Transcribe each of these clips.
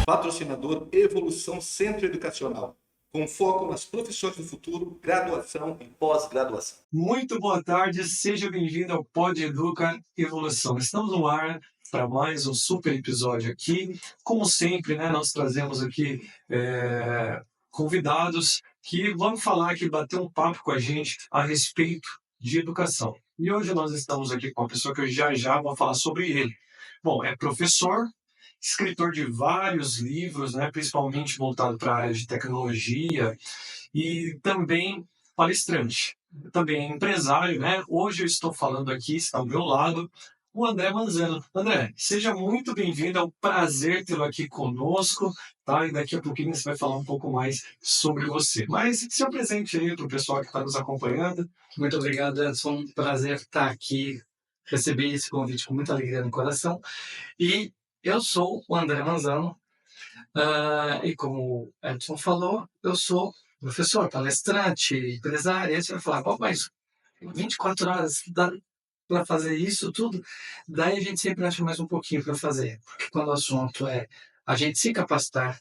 patrocinador Evolução Centro Educacional, com foco nas profissões do futuro, graduação e pós-graduação. Muito boa tarde, seja bem-vindo ao Pod Educa Evolução. Estamos no ar para mais um super episódio aqui. Como sempre, né, nós trazemos aqui convidados que vão falar aqui, bater um papo com a gente a respeito de educação. E hoje nós estamos aqui com uma pessoa que eu já vou falar sobre ele. Bom, é professor, escritor de vários livros, né, principalmente voltado para a área de tecnologia, e também palestrante, também empresário, né? Hoje eu estou falando aqui, está ao meu lado, o André Manzano. André, seja muito bem-vindo, é um prazer tê-lo aqui conosco, tá? E daqui a pouquinho você vai falar um pouco mais sobre você. Mas se apresente aí para o pessoal que está nos acompanhando. Muito obrigado, Edson. Prazer estar aqui, receber esse convite com muita alegria no coração. E eu sou o André Manzano, e como o Edson falou, eu sou professor, palestrante, empresário. Aí você vai falar, mas 24 horas dá para fazer isso tudo? Daí a gente sempre acha mais um pouquinho para fazer, porque quando o assunto é a gente se capacitar,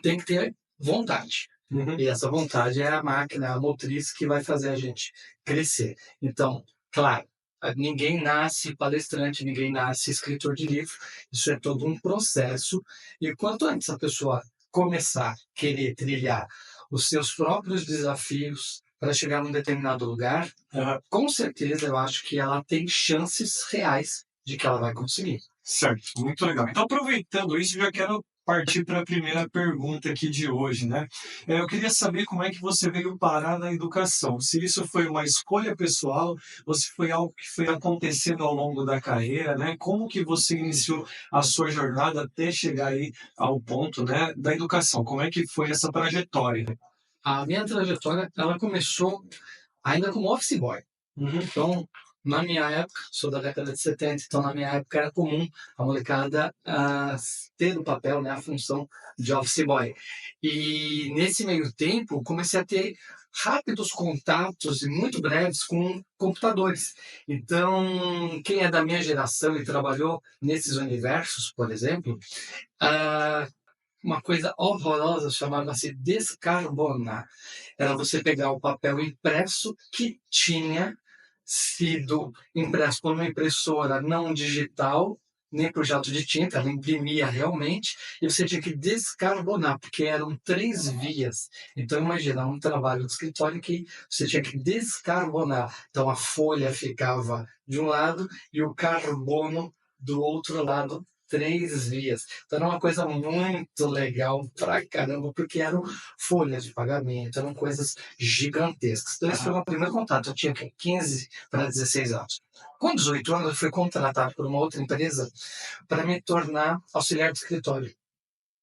tem que ter vontade. Uhum. E essa vontade é a máquina, a motriz que vai fazer a gente crescer. Então, claro, ninguém nasce palestrante, ninguém nasce escritor de livro. Isso é todo um processo. E quanto antes a pessoa começar a querer trilhar os seus próprios desafios para chegar num determinado lugar, com certeza eu acho que ela tem chances reais de que ela vai conseguir. Certo, muito legal. Então, aproveitando isso, já quero partir para a primeira pergunta aqui de hoje, né? Eu queria saber como é que você veio parar na educação. Se isso foi uma escolha pessoal, ou se foi algo que foi acontecendo ao longo da carreira, né? Como que você iniciou a sua jornada até chegar aí ao ponto, né, da educação? Como é que foi essa trajetória? A minha trajetória, ela começou ainda como office boy. Então, na minha época, sou da década de 70, então na minha época era comum a molecada ter o papel, né, a função de office boy. E nesse meio tempo, comecei a ter rápidos contatos e muito breves com computadores. Então, quem é da minha geração e trabalhou nesses universos, por exemplo, uma coisa horrorosa chamava-se descarbonar. Era você pegar o papel impresso que tinha sido impresso por uma impressora não digital, nem por jato de tinta, ela imprimia realmente, e você tinha que descarbonar, porque eram 3 vias. Então, imagina, um trabalho de escritório que você tinha que descarbonar. Então, a folha ficava de um lado e o carbono do outro lado, 3 vias. Então, era uma coisa muito legal pra caramba, porque eram folhas de pagamento, eram coisas gigantescas. Então, esse foi o meu primeiro contato. Eu tinha 15 para 16 anos. Com 18 anos, eu fui contratado por uma outra empresa para me tornar auxiliar de escritório.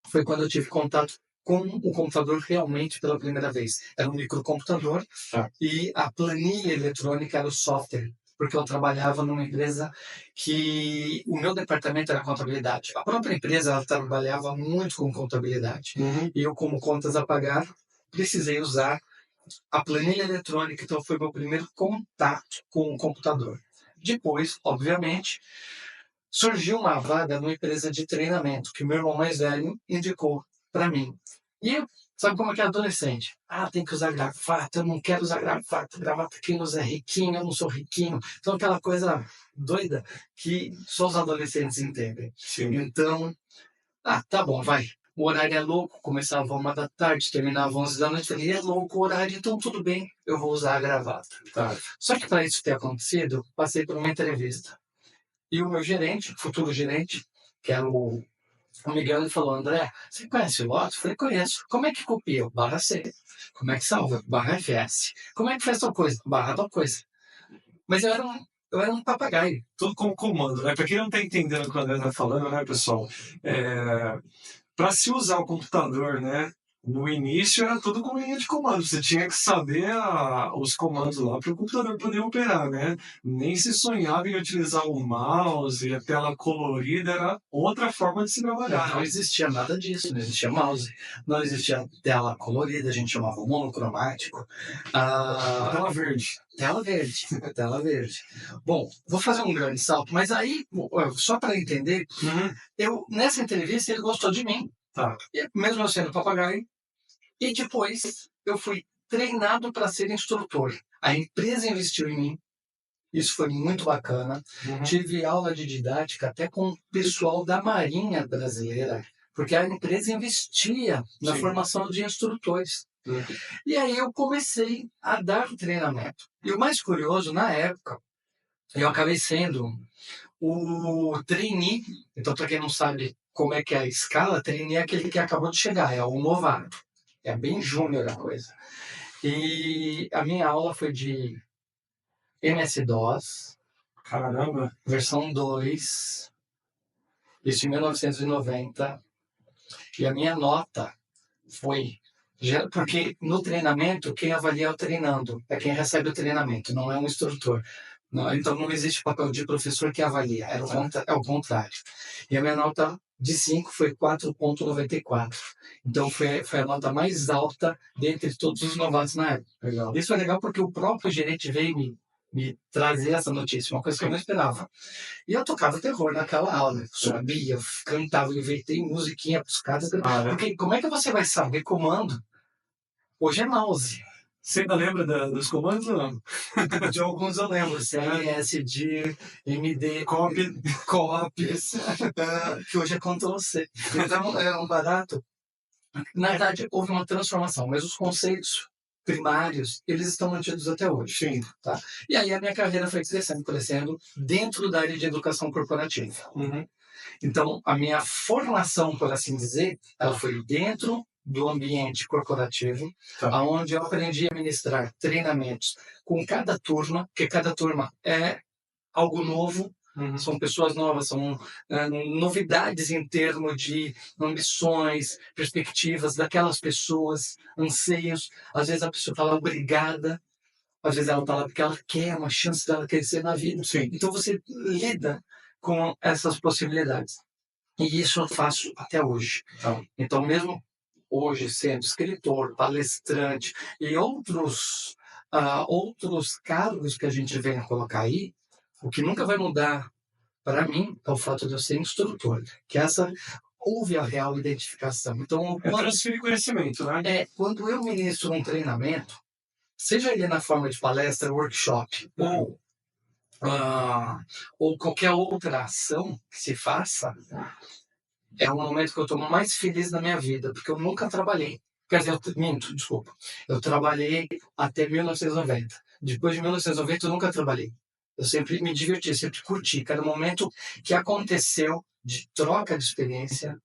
Foi quando eu tive contato com o computador realmente pela primeira vez. Era um microcomputador e a planilha eletrônica era o software, porque eu trabalhava numa empresa que o meu departamento era contabilidade. A própria empresa ela trabalhava muito com contabilidade. E eu, como contas a pagar, precisei usar a planilha eletrônica, então foi meu primeiro contato com o computador. Depois, obviamente, surgiu uma vaga numa empresa de treinamento que o meu irmão mais velho indicou para mim. E eu, sabe como é que é adolescente? Tem que usar gravata, eu não quero usar gravata quem usa é riquinho, eu não sou riquinho. Então aquela coisa doida que só os adolescentes entendem. Sim. Então, tá bom, vai. O horário é louco, começava 1 da tarde, terminava 11 da noite. Falei, é louco o horário, então tudo bem, eu vou usar a gravata. Só que para isso ter acontecido, eu passei por uma entrevista. E o meu gerente, futuro gerente, que era o Miguel, ele falou, André, você conhece o Lotus? Eu falei, conheço. Como é que copia? /C. Como é que salva? /FS. Como é que faz tal coisa? /tal coisa. Mas eu era um papagaio. Tudo com comando, né? Para quem não está entendendo o que o André está falando, né, pessoal? Para se usar o computador, né? No início era tudo com linha de comando. Você tinha que saber os comandos lá para o computador poder operar, né? Nem se sonhava em utilizar o mouse e a tela colorida, era outra forma de se trabalhar. Não existia nada disso, não existia mouse, não existia tela colorida, a gente chamava monocromático. Tela verde. Tela verde. Bom, vou fazer um grande salto, mas aí, só para entender, nessa entrevista ele gostou de mim. Tá. mesmo eu sendo papagaio. E depois eu fui treinado para ser instrutor. A empresa investiu em mim. Isso foi muito bacana. Tive aula de didática até com o pessoal da Marinha Brasileira, porque a empresa investia na Sim. formação de instrutores. E aí eu comecei a dar treinamento. E o mais curioso, na época, eu acabei sendo o trainee. Então, para quem não sabe como é que é a escala, trainee é aquele que acabou de chegar, é o novato. É bem júnior a coisa. E a minha aula foi de MS-DOS, Caramba. versão 2, isso em 1990. E a minha nota foi... Porque no treinamento, quem avalia é o treinando, é quem recebe o treinamento, não é um instrutor. Então não existe papel de professor que avalia, é o contrário. E a minha nota de 5 foi 4,94. Então foi a nota mais alta dentre todos os novatos na época. Legal. Isso é legal porque o próprio gerente veio me trazer essa notícia, uma coisa que eu não esperava. E eu tocava terror naquela aula, subia, cantava, inventei musiquinha para os caras. Porque como é que você vai saber comando? Hoje é mouse. Você ainda lembra dos comandos ou não? De alguns eu lembro, CLS, DIR, MD, copies, que hoje é Ctrl+C. Então é um barato. Na verdade, houve uma transformação, mas os conceitos primários, eles estão mantidos até hoje. Sim. Tá? E aí a minha carreira foi crescendo dentro da área de educação corporativa. Então, a minha formação, por assim dizer, ela foi dentro do ambiente corporativo, onde eu aprendi a ministrar treinamentos com cada turma, porque cada turma é algo novo, são pessoas novas, são novidades em termos de ambições, perspectivas daquelas pessoas, anseios. Às vezes a pessoa está lá obrigada, às vezes ela está lá porque ela quer uma chance dela crescer na vida. Sim. Então você lida com essas possibilidades. E isso eu faço até hoje. Então, mesmo hoje, sendo escritor, palestrante e outros cargos que a gente vem a colocar aí, o que nunca vai mudar para mim é o fato de eu ser instrutor, que houve a real identificação. Então, transferir conhecimento, né? Quando eu ministro um treinamento, seja ele na forma de palestra, workshop, ou qualquer outra ação que se faça, é o momento que eu estou mais feliz na minha vida, porque eu nunca trabalhei. Quer dizer, desculpa. Eu trabalhei até 1990. Depois de 1990, eu nunca trabalhei. Eu sempre me diverti, sempre curti. Cada momento que aconteceu de troca de experiência,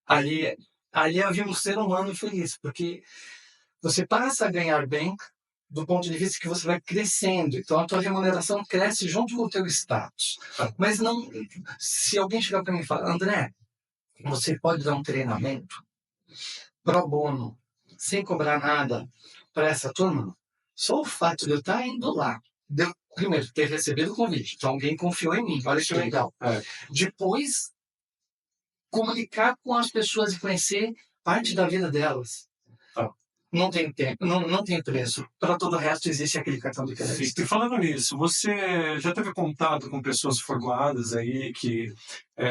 ali havia um ser humano feliz, porque você passa a ganhar bem do ponto de vista que você vai crescendo. Então, a tua remuneração cresce junto com o teu status. Mas não... Se alguém chegar para mim e falar, André, você pode dar um treinamento pro bono, sem cobrar nada para essa turma? Só o fato de eu estar indo lá, de eu, primeiro, ter recebido o convite, então alguém confiou em mim, olha que legal. Depois, comunicar com as pessoas e conhecer parte da vida delas. Não tem tempo, não tem preço. Para todo o resto existe aquele cartão de crédito. E falando nisso, você já teve contato com pessoas formadas aí que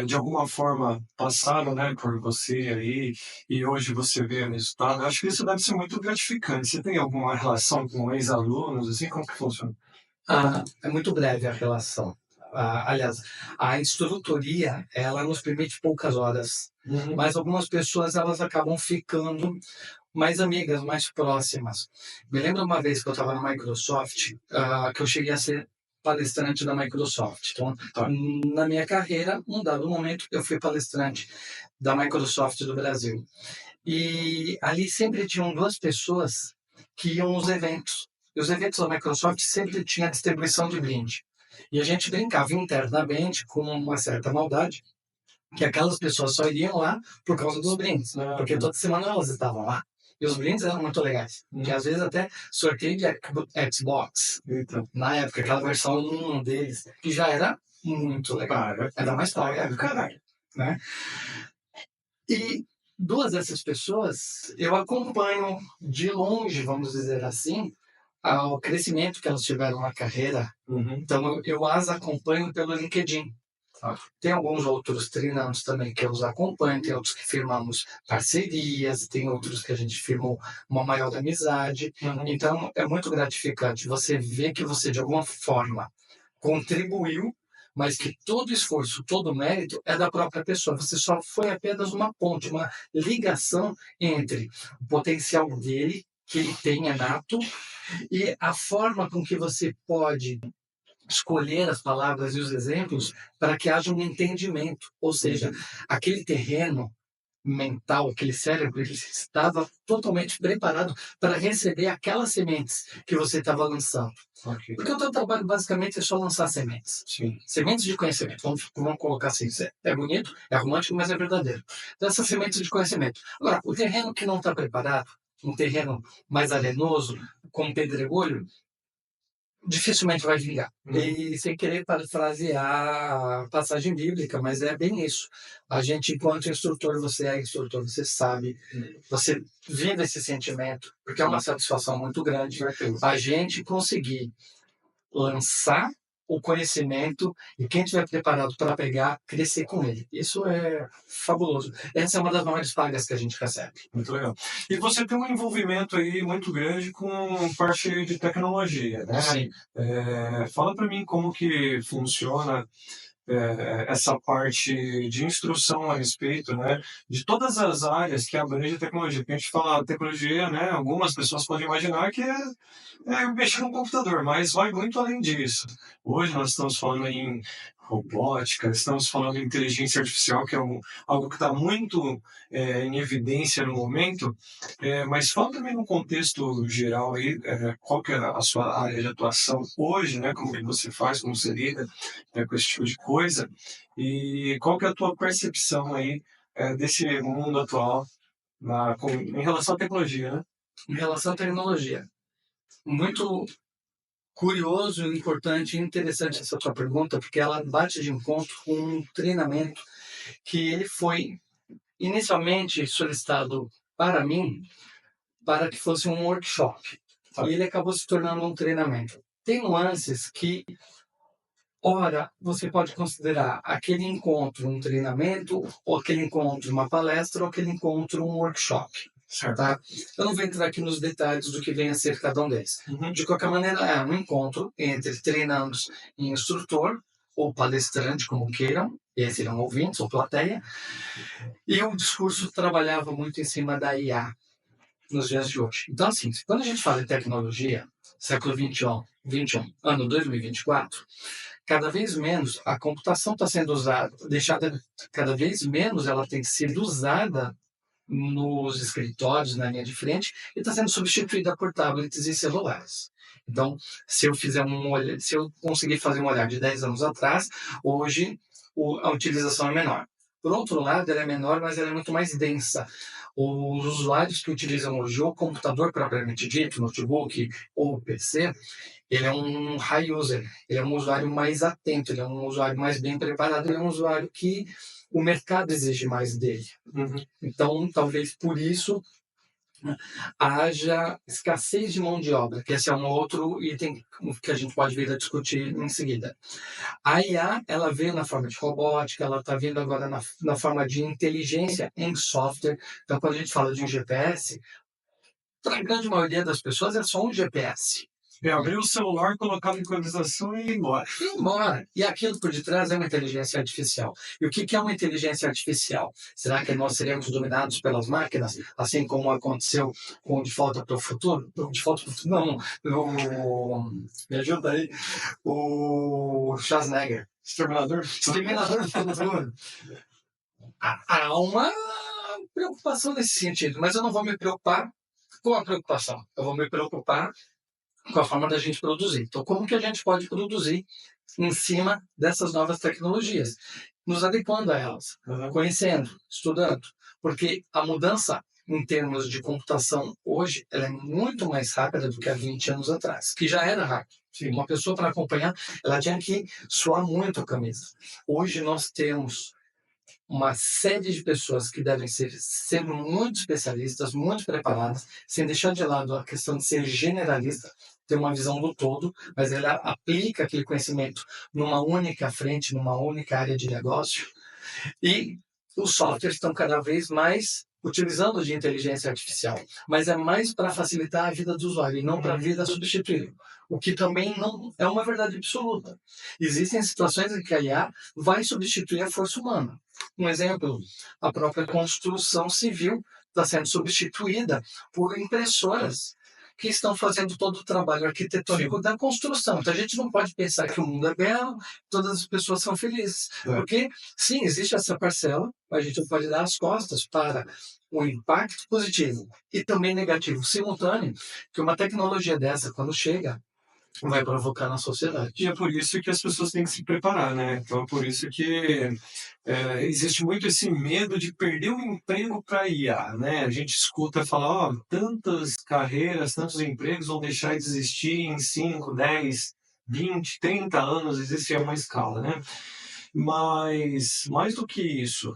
de alguma forma passaram, né, por você aí e hoje você vê o resultado? Acho que isso deve ser muito gratificante. Você tem alguma relação com ex-alunos, assim, como que funciona? É muito breve a relação. Aliás, a instrutoria, ela nos permite poucas horas, mas algumas pessoas elas acabam ficando mais amigas, mais próximas. Me lembro uma vez que eu estava na Microsoft, que eu cheguei a ser palestrante da Microsoft. Então, na minha carreira, num dado momento, eu fui palestrante da Microsoft do Brasil. E ali sempre tinham duas pessoas que iam nos eventos. E os eventos da Microsoft sempre tinham distribuição de brinde. E a gente brincava internamente com uma certa maldade, que aquelas pessoas só iriam lá por causa dos brindes, porque toda semana elas estavam lá. E os brindes eram muito legais. Que às vezes até sorteio de Xbox. Na época, aquela versão 1 deles, que já era muito legal. Era mais paga do caralho. Né? E duas dessas pessoas, eu acompanho de longe, vamos dizer assim, o crescimento que elas tiveram na carreira. Então, eu as acompanho pelo LinkedIn. Tem alguns outros treinamentos também que eu os acompanho, tem outros que firmamos parcerias, tem outros que a gente firmou uma maior amizade. Então, é muito gratificante você ver que você, de alguma forma, contribuiu, mas que todo esforço, todo mérito é da própria pessoa. Você só foi apenas uma ponte, uma ligação entre o potencial dele, que ele tem nato, e a forma com que você pode escolher as palavras e os exemplos para que haja um entendimento. Ou seja, aquele terreno mental, aquele cérebro, ele estava totalmente preparado para receber aquelas sementes que você estava lançando. Porque o teu trabalho basicamente é só lançar sementes. Sim. Sementes de conhecimento. Vamos colocar assim. É bonito, é romântico, mas é verdadeiro. Então, essas sementes de conhecimento. Agora, o terreno que não está preparado, um terreno mais arenoso, com pedregulho, dificilmente vai vingar. E sem querer parafrasear a passagem bíblica, mas é bem isso. A gente, enquanto instrutor, você é instrutor, você sabe, você vive esse sentimento, porque é uma satisfação muito grande a gente conseguir lançar o conhecimento e quem estiver preparado para pegar, crescer com ele. Isso é fabuloso. Essa é uma das maiores pagas que a gente recebe. Muito legal. E você tem um envolvimento aí muito grande com parte de tecnologia, né? Sim. Fala para mim como que funciona essa parte de instrução a respeito, né, de todas as áreas que abrangem a tecnologia. Porque a gente fala tecnologia, né, algumas pessoas podem imaginar que é mexer no computador, mas vai muito além disso. Hoje nós estamos falando em robótica, estamos falando em inteligência artificial, que é algo que está muito em evidência no momento, mas fala também no contexto geral aí, qual que é a sua área de atuação hoje, né, como que você faz, como você lida com esse tipo de coisa, e qual que é a tua percepção aí desse mundo atual em relação à tecnologia, né? Em relação à tecnologia, muito curioso, importante e interessante essa tua pergunta, porque ela bate de encontro com um treinamento que ele foi inicialmente solicitado para mim, para que fosse um workshop. E ele acabou se tornando um treinamento. Tem nuances que, ora, você pode considerar aquele encontro um treinamento, ou aquele encontro uma palestra, ou aquele encontro um workshop. Certo. Tá? Eu não vou entrar aqui nos detalhes do que vem a ser cada um deles. De qualquer maneira, é um encontro entre treinandos e instrutor, ou palestrante, como queiram, e aí seriam ouvintes ou plateia, e o discurso trabalhava muito em cima da IA nos dias de hoje. Então, assim, quando a gente fala em tecnologia, século XXI, ano 2024, cada vez menos a computação está sendo usada, cada vez menos ela tem sido usada nos escritórios, na linha de frente, e está sendo substituída por tablets e celulares. Então, se eu conseguir fazer um olhar de 10 anos atrás, hoje a utilização é menor. Por outro lado, ela é menor, mas ela é muito mais densa. Os usuários que utilizam hoje o computador propriamente dito, notebook ou PC, ele é um high user, ele é um usuário mais atento, ele é um usuário mais bem preparado, ele é um usuário que o mercado exige mais dele. Então, talvez por isso haja escassez de mão de obra, que esse é um outro item que a gente pode vir a discutir em seguida. A IA, ela veio na forma de robótica, ela está vindo agora na forma de inteligência em software. Então, quando a gente fala de um GPS, para a grande maioria das pessoas é só um GPS. Abrir o celular, colocar a localização e ir embora. E aquilo por detrás é uma inteligência artificial. E o que é uma inteligência artificial? Será que nós seremos dominados pelas máquinas, assim como aconteceu com o De Volta para o Futuro? De Volta para o Futuro, não. Me ajuda aí. O Schwarzenegger. Exterminador do Futuro. Há uma preocupação nesse sentido, mas eu não vou me preocupar com a preocupação. Eu vou me preocupar com a forma da gente produzir. Então, como que a gente pode produzir em cima dessas novas tecnologias? Nos adequando a elas, conhecendo, estudando. Porque a mudança em termos de computação hoje, ela é muito mais rápida do que há 20 anos atrás, que já era rápido. Sim. Uma pessoa para acompanhar, ela tinha que suar muito a camisa. Hoje nós temos uma série de pessoas que devem ser muito especialistas, muito preparadas, sem deixar de lado a questão de ser generalista, ter uma visão do todo, mas ela aplica aquele conhecimento numa única frente, numa única área de negócio. E os softwares estão cada vez mais utilizando de inteligência artificial, mas é mais para facilitar a vida do usuário e não para a vida substituí-lo, o que também não é uma verdade absoluta. Existem situações em que a IA vai substituir a força humana. Um exemplo, a própria construção civil está sendo substituída por impressoras que estão fazendo todo o trabalho arquitetônico da construção. Então a gente não pode pensar que o mundo é belo, todas as pessoas são felizes. Porque, sim, existe essa parcela, mas a gente não pode dar as costas para o impacto positivo e também negativo simultâneo que uma tecnologia dessa, quando chega, vai provocar na sociedade. E é por isso que as pessoas têm que se preparar, né? Então é por isso que existe muito esse medo de perder o emprego para IA, né? A gente escuta falar, ó, tantas carreiras, tantos empregos vão deixar de existir em 5, 10, 20, 30 anos, existe uma escala, né? Mas, mais do que isso,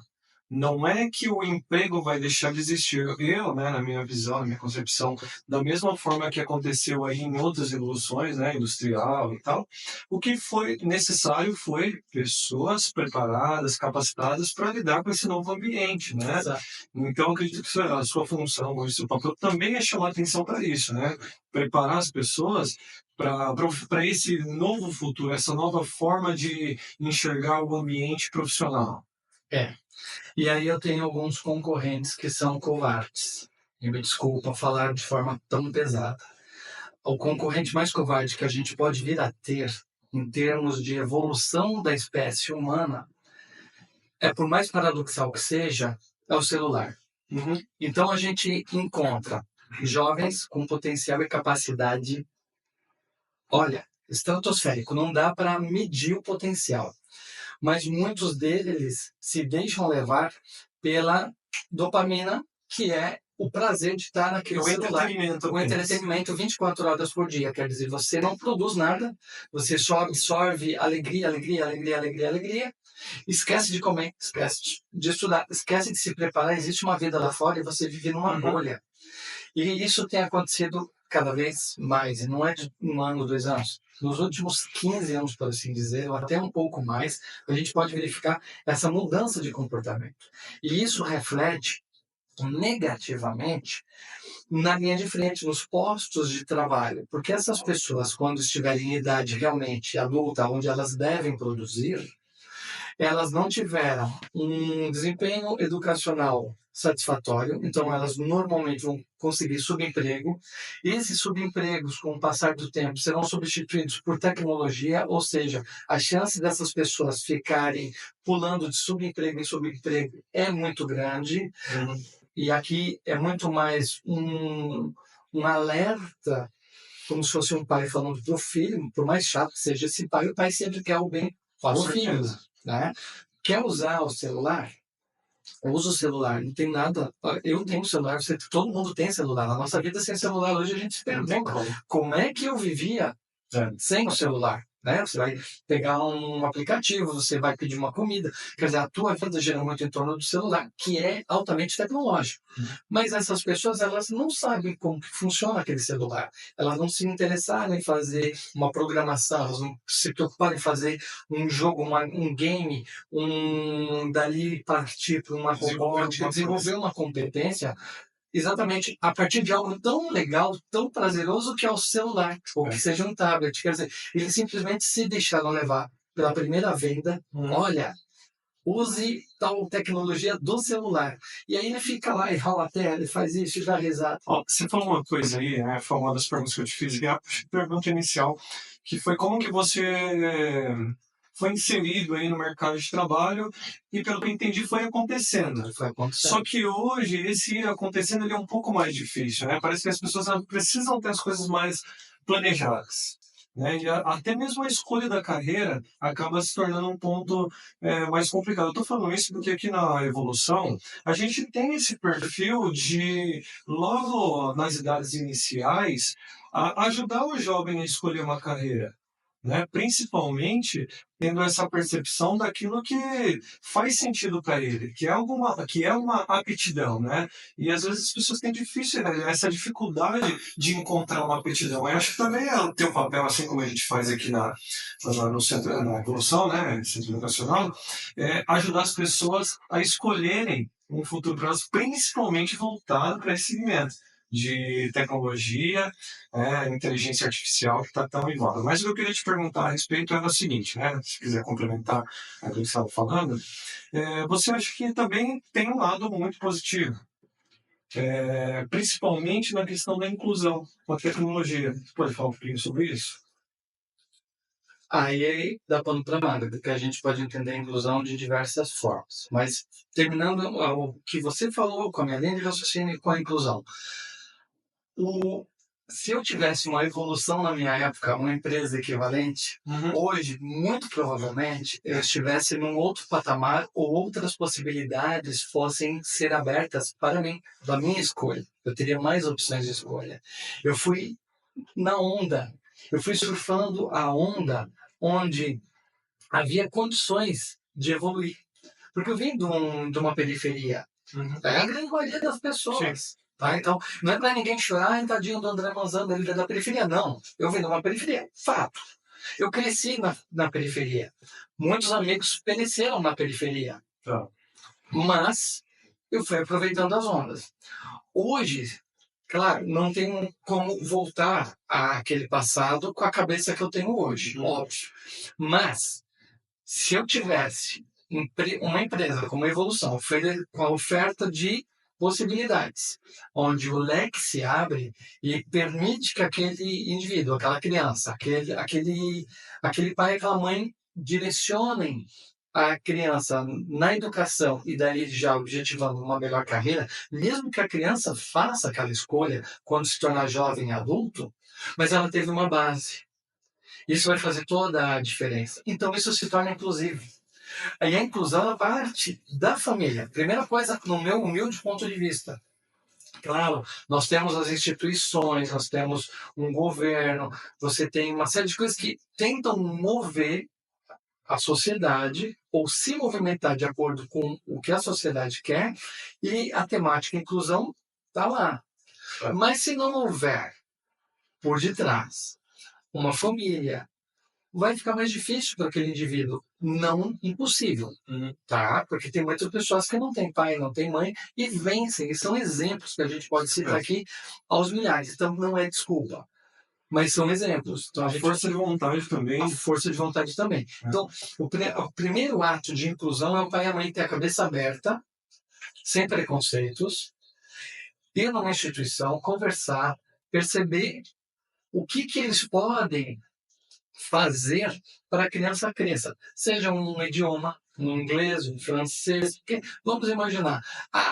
não é que o emprego vai deixar de existir. Eu, né, na minha visão, na minha concepção, da mesma forma que aconteceu aí em outras revoluções, né, industrial e tal, o que foi necessário foi pessoas preparadas, capacitadas para lidar com esse novo ambiente, né? Exato. Então, acredito que a sua função, o seu papel também é chamar atenção para isso, né? Preparar as pessoas para esse novo futuro, essa nova forma de enxergar o ambiente profissional. É. E aí eu tenho alguns concorrentes que são covardes. E me desculpa falar de forma tão pesada. O concorrente mais covarde que a gente pode vir a ter em termos de evolução da espécie humana é, por mais paradoxal que seja, é o celular. Então a gente encontra jovens com potencial e capacidade, olha, estratosférico, não dá para medir o potencial. Mas muitos deles se deixam levar pela dopamina, que é o prazer de estar naquele celular. O entretenimento 24 horas por dia. Quer dizer, você não produz nada, você só absorve alegria, alegria, alegria, alegria, alegria, esquece de comer, esquece de estudar, esquece de se preparar. Existe uma vida lá fora e você vive numa bolha. E isso tem acontecido cada vez mais, e não é de um ano, 2 anos. Nos últimos 15 anos, por assim dizer, ou até um pouco mais, a gente pode verificar essa mudança de comportamento. E isso reflete negativamente na linha de frente, nos postos de trabalho, porque essas pessoas, quando estiverem em idade realmente adulta, onde elas devem produzir, elas não tiveram um desempenho educacional satisfatório, então elas normalmente vão conseguir subemprego. Esses subempregos, com o passar do tempo, serão substituídos por tecnologia, ou seja, a chance dessas pessoas ficarem pulando de subemprego em subemprego é muito grande. E aqui é muito mais um alerta, como se fosse um pai falando para o filho, por mais chato que seja esse pai, o pai sempre quer o bem para o filho. Né? Quer usar o celular? Usa o celular, não tem nada. Eu tenho celular, todo mundo tem celular. Na nossa vida sem celular hoje a gente se pergunta como é que eu vivia sem o celular. Né? Você vai pegar um aplicativo, você vai pedir uma comida. Quer dizer, a tua vida gira muito em torno do celular, que é altamente tecnológico. Mas essas pessoas, elas não sabem como que funciona aquele celular. Elas não se interessaram em fazer uma programação, elas não se preocuparam em fazer um jogo, um game, dali partir para uma robótica, desenvolver uma competência exatamente a partir de algo tão legal, tão prazeroso que é o celular, ou que seja um tablet. Quer dizer, eles simplesmente se deixaram levar pela primeira venda. Olha, use tal tecnologia do celular. E aí ele fica lá e rola a tela, ele faz isso e dá risada. Você falou uma coisa aí, né? Foi uma das perguntas que eu te fiz, e a pergunta inicial, que foi como que você foi inserido aí no mercado de trabalho e, pelo que eu entendi, foi acontecendo. Só que hoje, esse ir acontecendo ele é um pouco mais difícil, né? Parece que as pessoas precisam ter as coisas mais planejadas. Né? E até mesmo a escolha da carreira acaba se tornando um ponto mais complicado. Eu estou falando isso porque aqui na evolução a gente tem esse perfil de, logo nas idades iniciais, ajudar o jovem a escolher uma carreira. né? Principalmente tendo essa percepção daquilo que faz sentido para ele, que é uma aptidão, né? E às vezes as pessoas têm essa dificuldade de encontrar uma aptidão. Eu acho que também tem um papel, assim como a gente faz aqui no centro, na evolução, né? Centro Educacional, ajudar as pessoas a escolherem um futuro para elas, principalmente voltado para esse segmento de tecnologia, inteligência artificial que está tão em voga. Mas o que eu queria te perguntar a respeito era o seguinte, né? Se quiser complementar aquilo que você estava falando, você acha que também tem um lado muito positivo, principalmente na questão da inclusão com a tecnologia. Você pode falar um pouquinho sobre isso? Aí dá pano para manga, porque a gente pode entender a inclusão de diversas formas. Mas terminando o que você falou com a minha linha de raciocínio com a inclusão. Se eu tivesse uma evolução na minha época, uma empresa equivalente, hoje, muito provavelmente, eu estivesse num outro patamar ou outras possibilidades fossem ser abertas para mim, da minha escolha. Eu teria mais opções de escolha. Eu fui na onda, eu fui surfando a onda onde havia condições de evoluir. Porque eu vim de uma periferia. É a grande maioria das pessoas. Tá? Então, não é para ninguém chorar, tadinho do André Manzano, ele é da periferia. Não, eu vim de uma periferia. Fato. Eu cresci na periferia. Muitos amigos pereceram na periferia. Tá. Mas eu fui aproveitando as ondas. Hoje, claro, não tem como voltar àquele passado com a cabeça que eu tenho hoje, óbvio. Mas, se eu tivesse uma empresa com uma evolução, com a oferta de possibilidades, onde o leque se abre e permite que aquele indivíduo, aquela criança, aquele pai e aquela mãe direcionem a criança na educação e daí já objetivando uma melhor carreira, mesmo que a criança faça aquela escolha quando se tornar jovem e adulto, mas ela teve uma base. Isso vai fazer toda a diferença. Então isso se torna inclusivo. Aí a inclusão é parte da família. Primeira coisa, no meu humilde ponto de vista. Claro, nós temos as instituições, nós temos um governo, você tem uma série de coisas que tentam mover a sociedade ou se movimentar de acordo com o que a sociedade quer e a temática inclusão está lá. Mas se não houver por detrás uma família, vai ficar mais difícil para aquele indivíduo. Não impossível, tá? Porque tem muitas pessoas que não têm pai, não têm mãe e vencem. E são exemplos que a gente pode citar aqui aos milhares. Então não é desculpa, mas são exemplos. Então, A força de vontade também. A força de vontade também. Então, o primeiro ato de inclusão é o pai e a mãe ter a cabeça aberta, sem preconceitos, ir numa instituição, conversar, perceber o que eles podem fazer para a criança cresça. Seja um idioma, um inglês, um francês. Porque, vamos imaginar,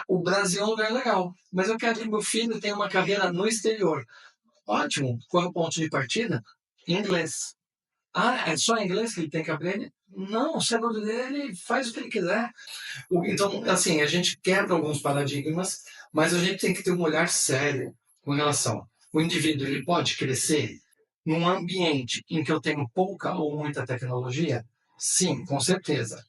o Brasil é um lugar legal, mas eu quero que meu filho tenha uma carreira no exterior. Ótimo, qual é o ponto de partida? Inglês. É só inglês que ele tem que aprender? Não, o cérebro dele faz o que ele quiser. Então, assim, a gente quebra alguns paradigmas, mas a gente tem que ter um olhar sério com relação. O indivíduo ele pode crescer num ambiente em que eu tenho pouca ou muita tecnologia? Sim, com certeza.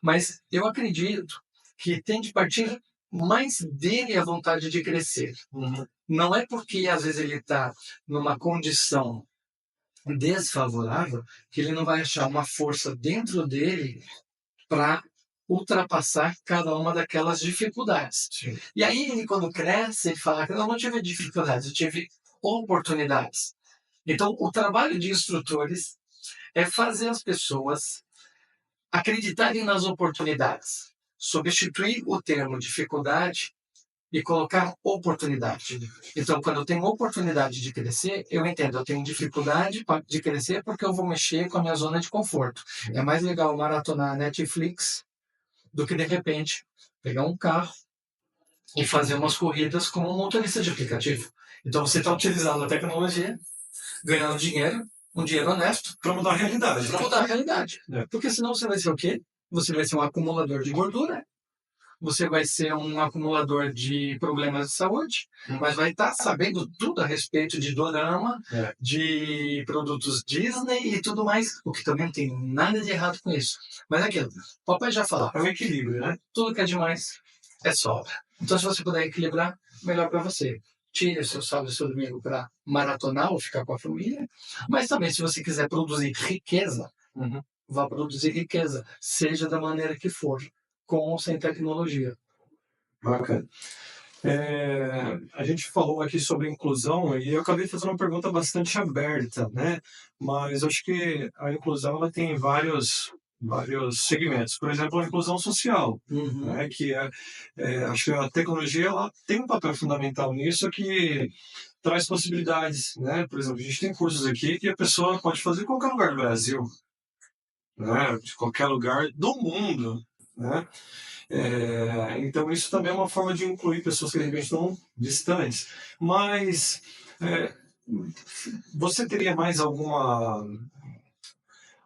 Mas eu acredito que tem de partir mais dele a vontade de crescer. Não é porque às vezes ele está numa condição desfavorável que ele não vai achar uma força dentro dele para ultrapassar cada uma daquelas dificuldades. Sim. E aí ele quando cresce ele fala que eu não tive dificuldades, eu tive oportunidades. Então o trabalho de instrutores é fazer as pessoas acreditarem nas oportunidades, substituir o termo dificuldade e colocar oportunidade. Então, quando eu tenho oportunidade de crescer, eu entendo, eu tenho dificuldade de crescer porque eu vou mexer com a minha zona de conforto. É mais legal maratonar Netflix do que, de repente, pegar um carro e fazer umas corridas como um motorista de aplicativo. Então, você está utilizando a tecnologia, ganhando dinheiro, um dinheiro honesto. Para mudar a realidade. Para mudar a realidade. Porque senão você vai ser o quê? Você vai ser um acumulador de gordura. você vai ser um acumulador de problemas de saúde, mas vai estar sabendo tudo a respeito de dorama, de produtos Disney e tudo mais, o que também não tem nada de errado com isso. Mas é aquilo, o papai já falou, É um equilíbrio, né? tudo que é demais é sobra. Então, se você puder equilibrar, melhor para você. Tire o seu sábado e o seu domingo para maratonar ou ficar com a família, mas também, se você quiser produzir riqueza, vá produzir riqueza, seja da maneira que for, com ou sem tecnologia. Bacana. A gente falou aqui sobre inclusão e eu acabei fazendo uma pergunta bastante aberta, né? Mas acho que a inclusão ela tem vários segmentos. Por exemplo, a inclusão social, né? Que acho que a tecnologia ela tem um papel fundamental nisso que traz possibilidades, né? Por exemplo, a gente tem cursos aqui que a pessoa pode fazer em qualquer lugar do Brasil, né? De qualquer lugar do mundo, né? Então isso também é uma forma de incluir pessoas que de repente estão distantes. Mas você teria mais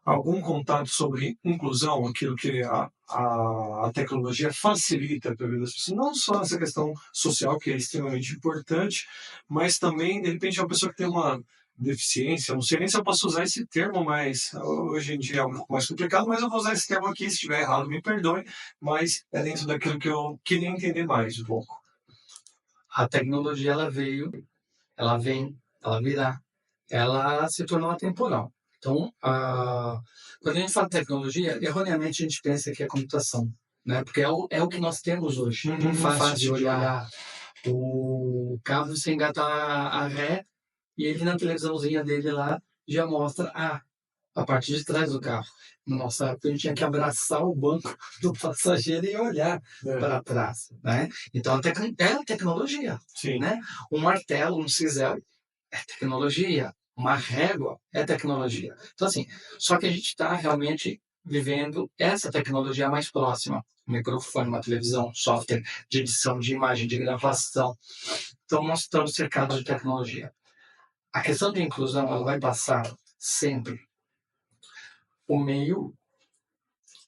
algum contato sobre inclusão, aquilo que a tecnologia facilita para a vida das pessoas? Não só essa questão social, que é extremamente importante, mas também, de repente, uma pessoa que tem uma deficiência, não sei nem se eu posso usar esse termo, mas hoje em dia é um pouco mais complicado, mas eu vou usar esse termo aqui, se estiver errado, me perdoe, mas é dentro daquilo que eu queria entender mais um pouco. A tecnologia, ela veio, ela vem, ela virá, ela se tornou atemporal. Então, quando a gente fala de tecnologia, erroneamente a gente pensa que é computação, né? Porque é o que nós temos hoje. É fácil de olhar o carro, você engata a ré, e ele na televisãozinha dele lá já mostra a parte de trás do carro. Na nossa época, a gente tinha que abraçar o banco do passageiro e olhar para trás, né? Então, é a tecnologia, Sim. né? Um martelo, um cinzel, é tecnologia. Uma régua é tecnologia. Então, assim, só que a gente está realmente vivendo essa tecnologia mais próxima. Um microfone, uma televisão, software de edição de imagem, de gravação. Então, nós estamos cercados de tecnologia. A questão de inclusão, ela vai passar sempre o meio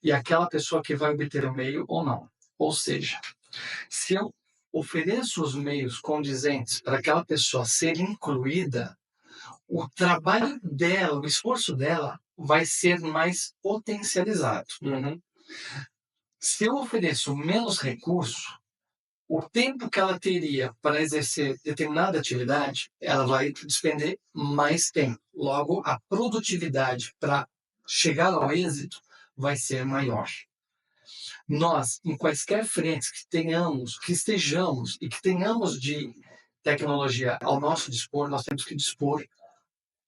e aquela pessoa que vai obter o meio ou não. Ou seja, se eu ofereço os meios condizentes para aquela pessoa ser incluída, o trabalho dela, o esforço dela vai ser mais potencializado. Se eu ofereço menos recurso, o tempo que ela teria para exercer determinada atividade, ela vai despender mais tempo. Logo, a produtividade para chegar ao êxito vai ser maior. Nós, em quaisquer frentes que tenhamos, que estejamos e que tenhamos de tecnologia ao nosso dispor, nós temos que dispor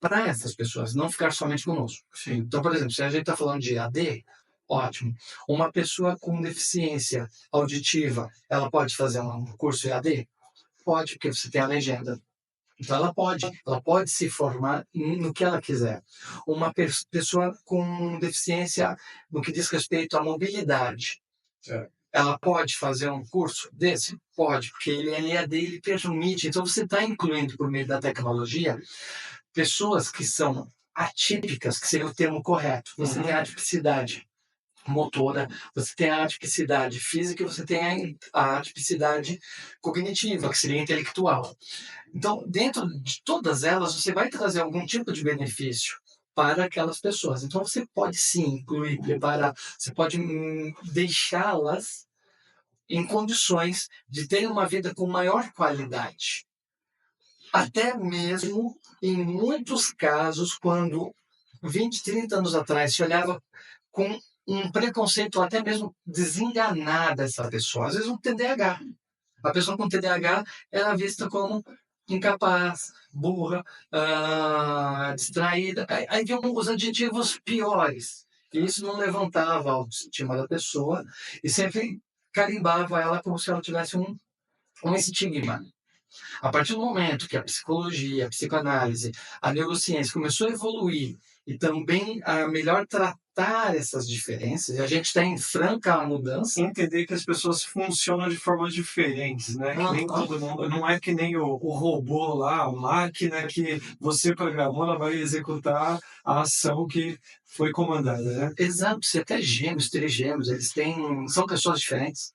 para essas pessoas, não ficar somente conosco. Sim. Então, por exemplo, se a gente está falando de AD, ótimo. Uma pessoa com deficiência auditiva, ela pode fazer um curso EAD? Pode, porque você tem a legenda. Então, ela pode se formar no que ela quiser. Uma pessoa com deficiência no que diz respeito à mobilidade, ela pode fazer um curso desse? Pode, porque ele é EAD, ele permite. Então, você está incluindo, por meio da tecnologia, pessoas que são atípicas, que seria o termo correto. Você tem a atipicidade motora, você tem a atipicidade física e você tem a atipicidade cognitiva, que seria intelectual. Então, dentro de todas elas, você vai trazer algum tipo de benefício para aquelas pessoas. Então, você pode sim incluir, preparar, você pode deixá-las em condições de ter uma vida com maior qualidade. Até mesmo, em muitos casos, quando 20, 30 anos atrás se olhava com um preconceito até mesmo desenganada essa pessoa. Às vezes um TDAH. A pessoa com TDAH era vista como incapaz, burra, distraída. Aí vinham os adjetivos piores. E isso não levantava a autoestima da pessoa e sempre carimbava ela como se ela tivesse um estigma. A partir do momento que a psicologia, a psicoanálise, a neurociência começou a evoluir e também a melhor tratar essas diferenças, e a gente está em franca mudança. Entender que as pessoas funcionam de formas diferentes, né? Que nem todo mundo, não é que nem o robô lá, a máquina que você programou, ela vai executar a ação que foi comandada, né? Exato, você até gêmeos, trigêmeos, eles são pessoas diferentes.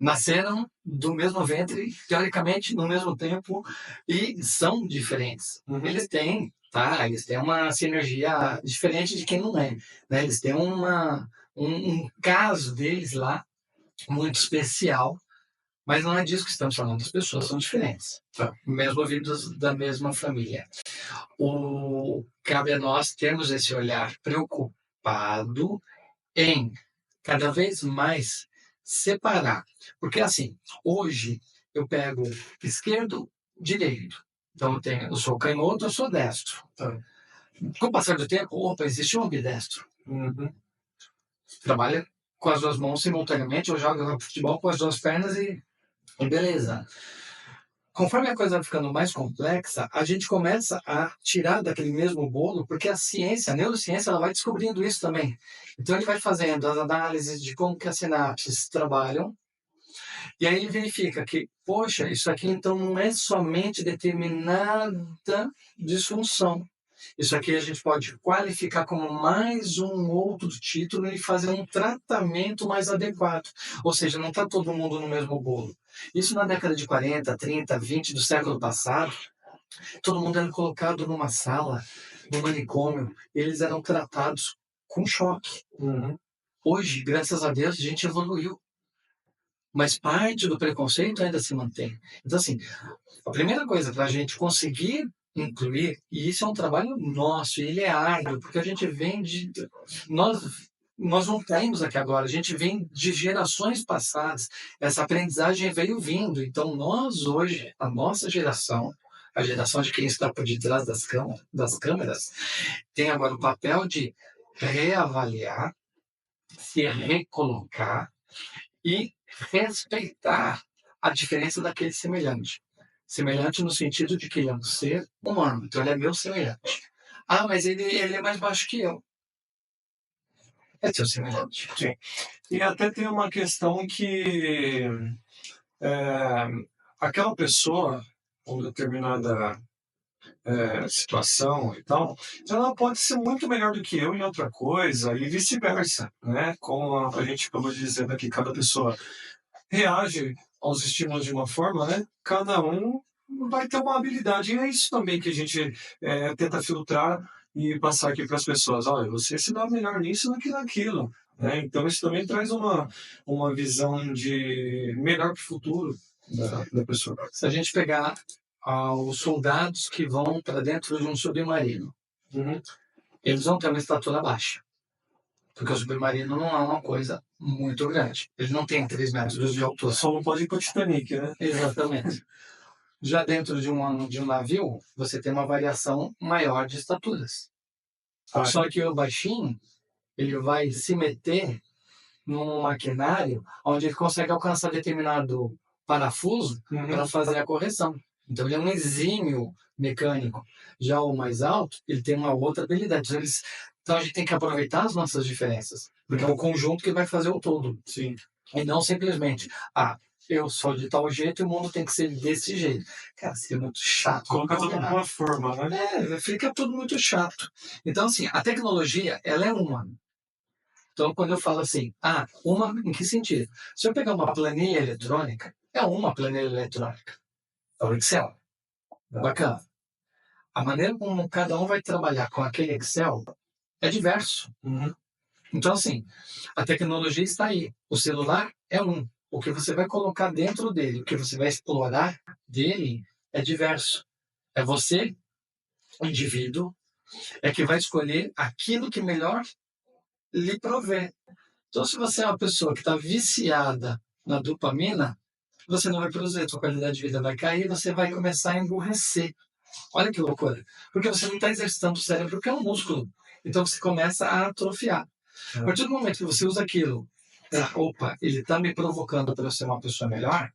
nasceram do mesmo ventre, teoricamente, no mesmo tempo, e são diferentes. Eles têm, tá? Eles têm uma sinergia diferente de quem não é, né? Eles têm um caso deles lá muito especial, mas não é disso que estamos falando. As pessoas são diferentes, Tá. mesmo vindos da mesma família. Cabe a nós termos esse olhar preocupado em cada vez mais separar. Porque assim, hoje eu pego esquerdo, direito. Então eu sou canhoto, eu sou destro. Tá. Com o passar do tempo, opa, existe um ambidestro. Trabalha com as duas mãos simultaneamente, ou joga futebol com as duas pernas e beleza. Conforme a coisa vai ficando mais complexa, a gente começa a tirar daquele mesmo bolo, porque a ciência, a neurociência, ela vai descobrindo isso também. Então ele vai fazendo as análises de como que as sinapses trabalham, e aí ele verifica que, poxa, isso aqui então não é somente determinada disfunção. Isso aqui a gente pode qualificar como mais um outro título e fazer um tratamento mais adequado. Ou seja, não está todo mundo no mesmo bolo. Isso na década de 40, 30, 20 do século passado, todo mundo era colocado numa sala, no manicômio, eles eram tratados com choque. Hoje, graças a Deus, a gente evoluiu. Mas parte do preconceito ainda se mantém. Então, assim, a primeira coisa para a gente conseguir incluir, e isso é um trabalho nosso, e ele é árduo, porque a gente vem de... Nós não caímos aqui agora, a gente vem de gerações passadas, essa aprendizagem veio vindo. Então, nós hoje, a nossa geração, a geração de quem está por detrás das câmeras, tem agora o papel de reavaliar, se recolocar e respeitar a diferença daquele semelhante. Semelhante no sentido de que ele é um ser humano, então ele é meu semelhante. Ah, mas ele é mais baixo que eu. É seu semelhante. Sim. E até tem uma questão que aquela pessoa, com determinada situação e tal, ela pode ser muito melhor do que eu em outra coisa e vice-versa, né? Como a gente acabou de dizer aqui, cada pessoa reage aos estímulos de uma forma, né? Cada um vai ter uma habilidade. E é isso também que a gente tenta filtrar e passar aqui para as pessoas. Olha, você se dá melhor nisso do que naquilo. Né? Então, isso também traz uma visão de melhor para o futuro da pessoa. Se a gente pegar os soldados que vão para dentro de um submarino, eles vão ter uma estatura baixa. Porque o submarino não é uma coisa muito grande. Ele não tem 3 metros de altura. Só não pode ir para o Titanic, né? Exatamente. Já dentro de um navio, você tem uma variação maior de estaturas. Só que o baixinho, ele vai se meter num maquinário onde ele consegue alcançar determinado parafuso para fazer a correção. Então ele é um exímio mecânico. Já o mais alto, ele tem uma outra habilidade. Então a gente tem que aproveitar as nossas diferenças, porque é o conjunto que vai fazer o todo. Sim. E não simplesmente, eu sou de tal jeito e o mundo tem que ser desse jeito. Cara, seria muito chato. Colocar tudo numa forma, né? Fica tudo muito chato. Então, assim, a tecnologia, ela é uma. Então, quando eu falo assim, uma em que sentido? Se eu pegar uma planilha eletrônica, é uma planilha eletrônica. É o Excel. Bacana. A maneira como cada um vai trabalhar com aquele Excel é diverso. Então, assim, a tecnologia está aí. O celular é um. O que você vai colocar dentro dele, o que você vai explorar dele é diverso. É você, o indivíduo, é que vai escolher aquilo que melhor lhe prover. Então, se você é uma pessoa que está viciada na dopamina, você não vai produzir, a sua qualidade de vida vai cair, você vai começar a emburrecer. Olha que loucura. Porque você não está exercitando o cérebro, que é um músculo. Então, você começa a atrofiar. A partir do momento que você usa aquilo, ele está me provocando para eu ser uma pessoa melhor,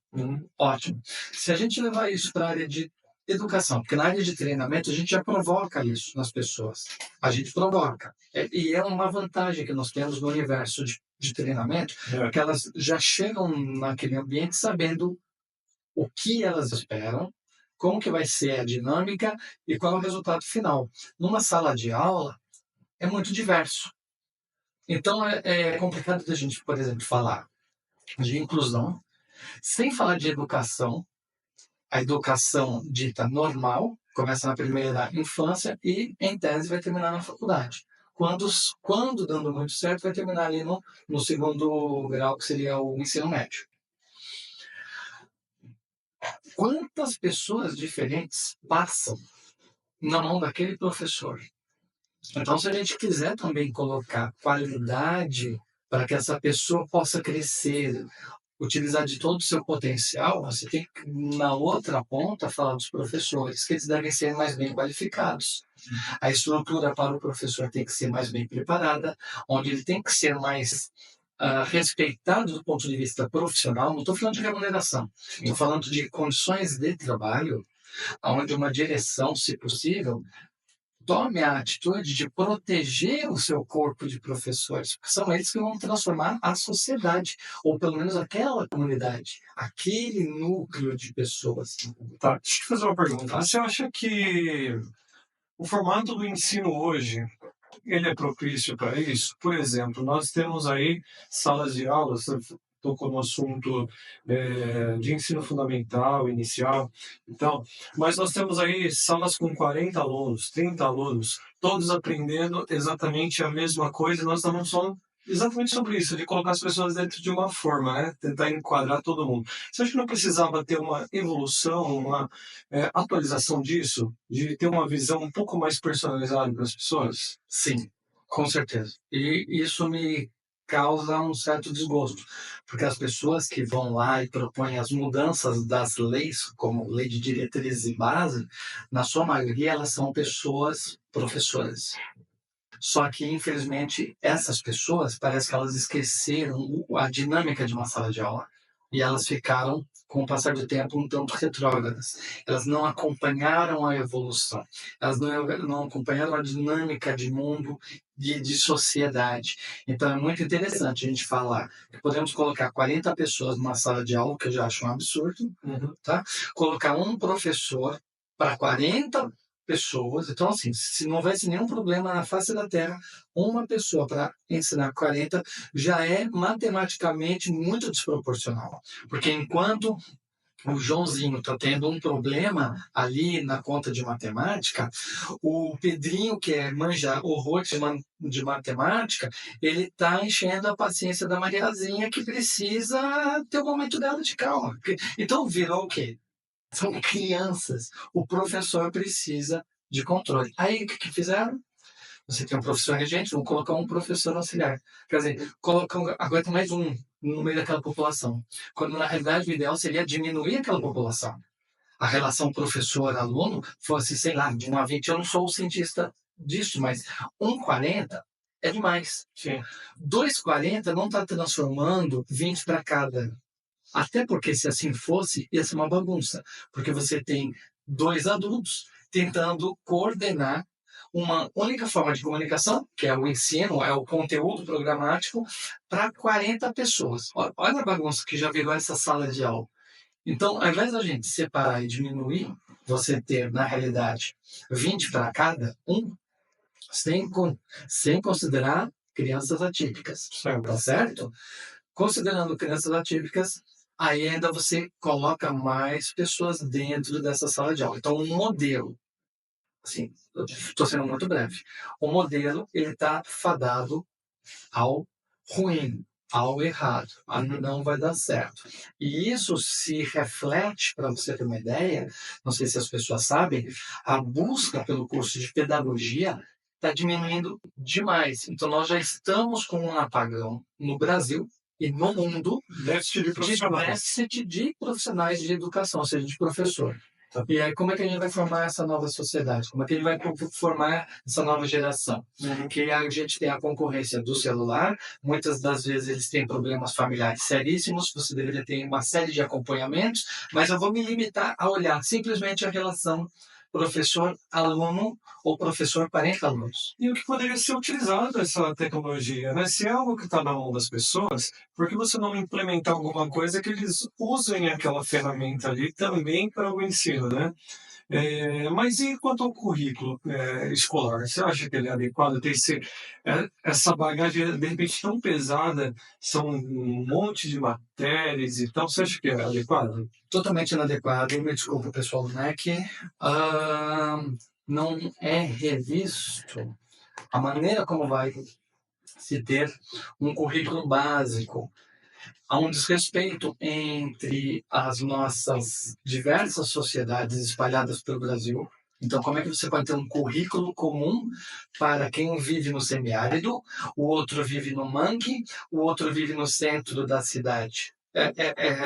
ótimo. Se a gente levar isso para a área de educação, porque na área de treinamento a gente já provoca isso nas pessoas. A gente provoca. E é uma vantagem que nós temos no universo de treinamento, que elas já chegam naquele ambiente sabendo o que elas esperam, como que vai ser a dinâmica e qual é o resultado final. Numa sala de aula, é muito diverso. Então, é complicado da gente, por exemplo, falar de inclusão Sem falar de educação, a educação dita normal começa na primeira infância e, em tese, vai terminar na faculdade. Quando dando muito certo, vai terminar ali no segundo grau, que seria o ensino médio. Quantas pessoas diferentes passam na mão daquele professor? Então, se a gente quiser também colocar qualidade para que essa pessoa possa crescer, utilizar de todo o seu potencial, você tem que, na outra ponta, falar dos professores, que eles devem ser mais bem qualificados. A estrutura para o professor tem que ser mais bem preparada, onde ele tem que ser mais respeitado do ponto de vista profissional. Não estou falando de remuneração, estou falando de condições de trabalho, onde uma direção, se possível, tome a atitude de proteger o seu corpo de professores, porque são eles que vão transformar a sociedade, ou pelo menos aquela comunidade, aquele núcleo de pessoas. Tá, deixa eu te fazer uma pergunta. Você acha que o formato do ensino hoje, ele é propício para isso? Por exemplo, nós temos aí salas de aula, você tocou no assunto de ensino fundamental, inicial, então, mas nós temos aí salas com 40 alunos, 30 alunos, todos aprendendo exatamente a mesma coisa, e nós estamos falando exatamente sobre isso, de colocar as pessoas dentro de uma forma, né? Tentar enquadrar todo mundo. Você acha que não precisava ter uma evolução, uma atualização disso? De ter uma visão um pouco mais personalizada para as pessoas? Sim, com certeza. E isso me causa um certo desgosto, porque as pessoas que vão lá e propõem as mudanças das leis, como lei de diretrizes e base, na sua maioria elas são pessoas professoras. Só que, infelizmente, essas pessoas, parece que elas esqueceram a dinâmica de uma sala de aula. E elas ficaram, com o passar do tempo, um tanto retrógradas. Elas não acompanharam a evolução. Elas não acompanharam a dinâmica de mundo, de sociedade. Então, é muito interessante a gente falar que podemos colocar 40 pessoas numa sala de aula, que eu já acho um absurdo, tá? Colocar um professor para 40 pessoas. Então, assim, se não houvesse nenhum problema na face da Terra, uma pessoa para ensinar 40 já é matematicamente muito desproporcional. Porque enquanto o Joãozinho está tendo um problema ali na conta de matemática, o Pedrinho, que manja horrores de matemática, ele está enchendo a paciência da Mariazinha, que precisa ter o momento dela de calma. Então, virou o quê? São crianças. O professor precisa de controle. Aí, o que fizeram? Você tem um professor regente, vamos colocar um professor auxiliar. Quer dizer, agora tem mais um no meio daquela população. Quando, na realidade, o ideal seria diminuir aquela população. A relação professor-aluno fosse, sei lá, de 1 a 20. Eu não sou o cientista disso, mas 1,40 é demais. Sim. 2,40 não está transformando 20 para cada. Até porque, se assim fosse, ia ser uma bagunça. Porque você tem 2 adultos tentando coordenar uma única forma de comunicação, que é o ensino, é o conteúdo programático, para 40 pessoas. Olha a bagunça que já virou essa sala de aula. Então, ao invés da gente separar e diminuir, você ter, na realidade, 20 para cada um, sem considerar crianças atípicas. Tá certo? Considerando crianças atípicas, aí ainda você coloca mais pessoas dentro dessa sala de aula. Então, um modelo, assim, estou sendo muito breve, o modelo ele está fadado ao ruim, ao errado, a não vai dar certo. E isso se reflete, para você ter uma ideia, não sei se as pessoas sabem, a busca pelo curso de pedagogia está diminuindo demais. Então, nós já estamos com um apagão no Brasil e no mundo déficit de profissionais de educação, ou seja, de professor. E aí, como é que a gente vai formar essa nova sociedade? Como é que a gente vai formar essa nova geração? Que a gente tem a concorrência do celular, muitas das vezes eles têm problemas familiares seríssimos, você deveria ter uma série de acompanhamentos, mas eu vou me limitar a olhar simplesmente a relação professor-aluno ou professor 40 alunos. E o que poderia ser utilizado essa tecnologia, né? Se é algo que está na mão das pessoas, por que você não implementar alguma coisa que eles usem aquela ferramenta ali também para o ensino, né? Mas e quanto ao currículo escolar? Você acha que ele é adequado? Tem essa bagagem, de repente, tão pesada, são um monte de matérias e tal. Você acha que é adequado? Totalmente inadequado. Me desculpa, pessoal do MEC. Ah, não é revisto a maneira como vai se ter um currículo básico. Há um desrespeito entre as nossas diversas sociedades espalhadas pelo Brasil. Então, como é que você pode ter um currículo comum para quem vive no semiárido, o outro vive no mangue, o outro vive no centro da cidade?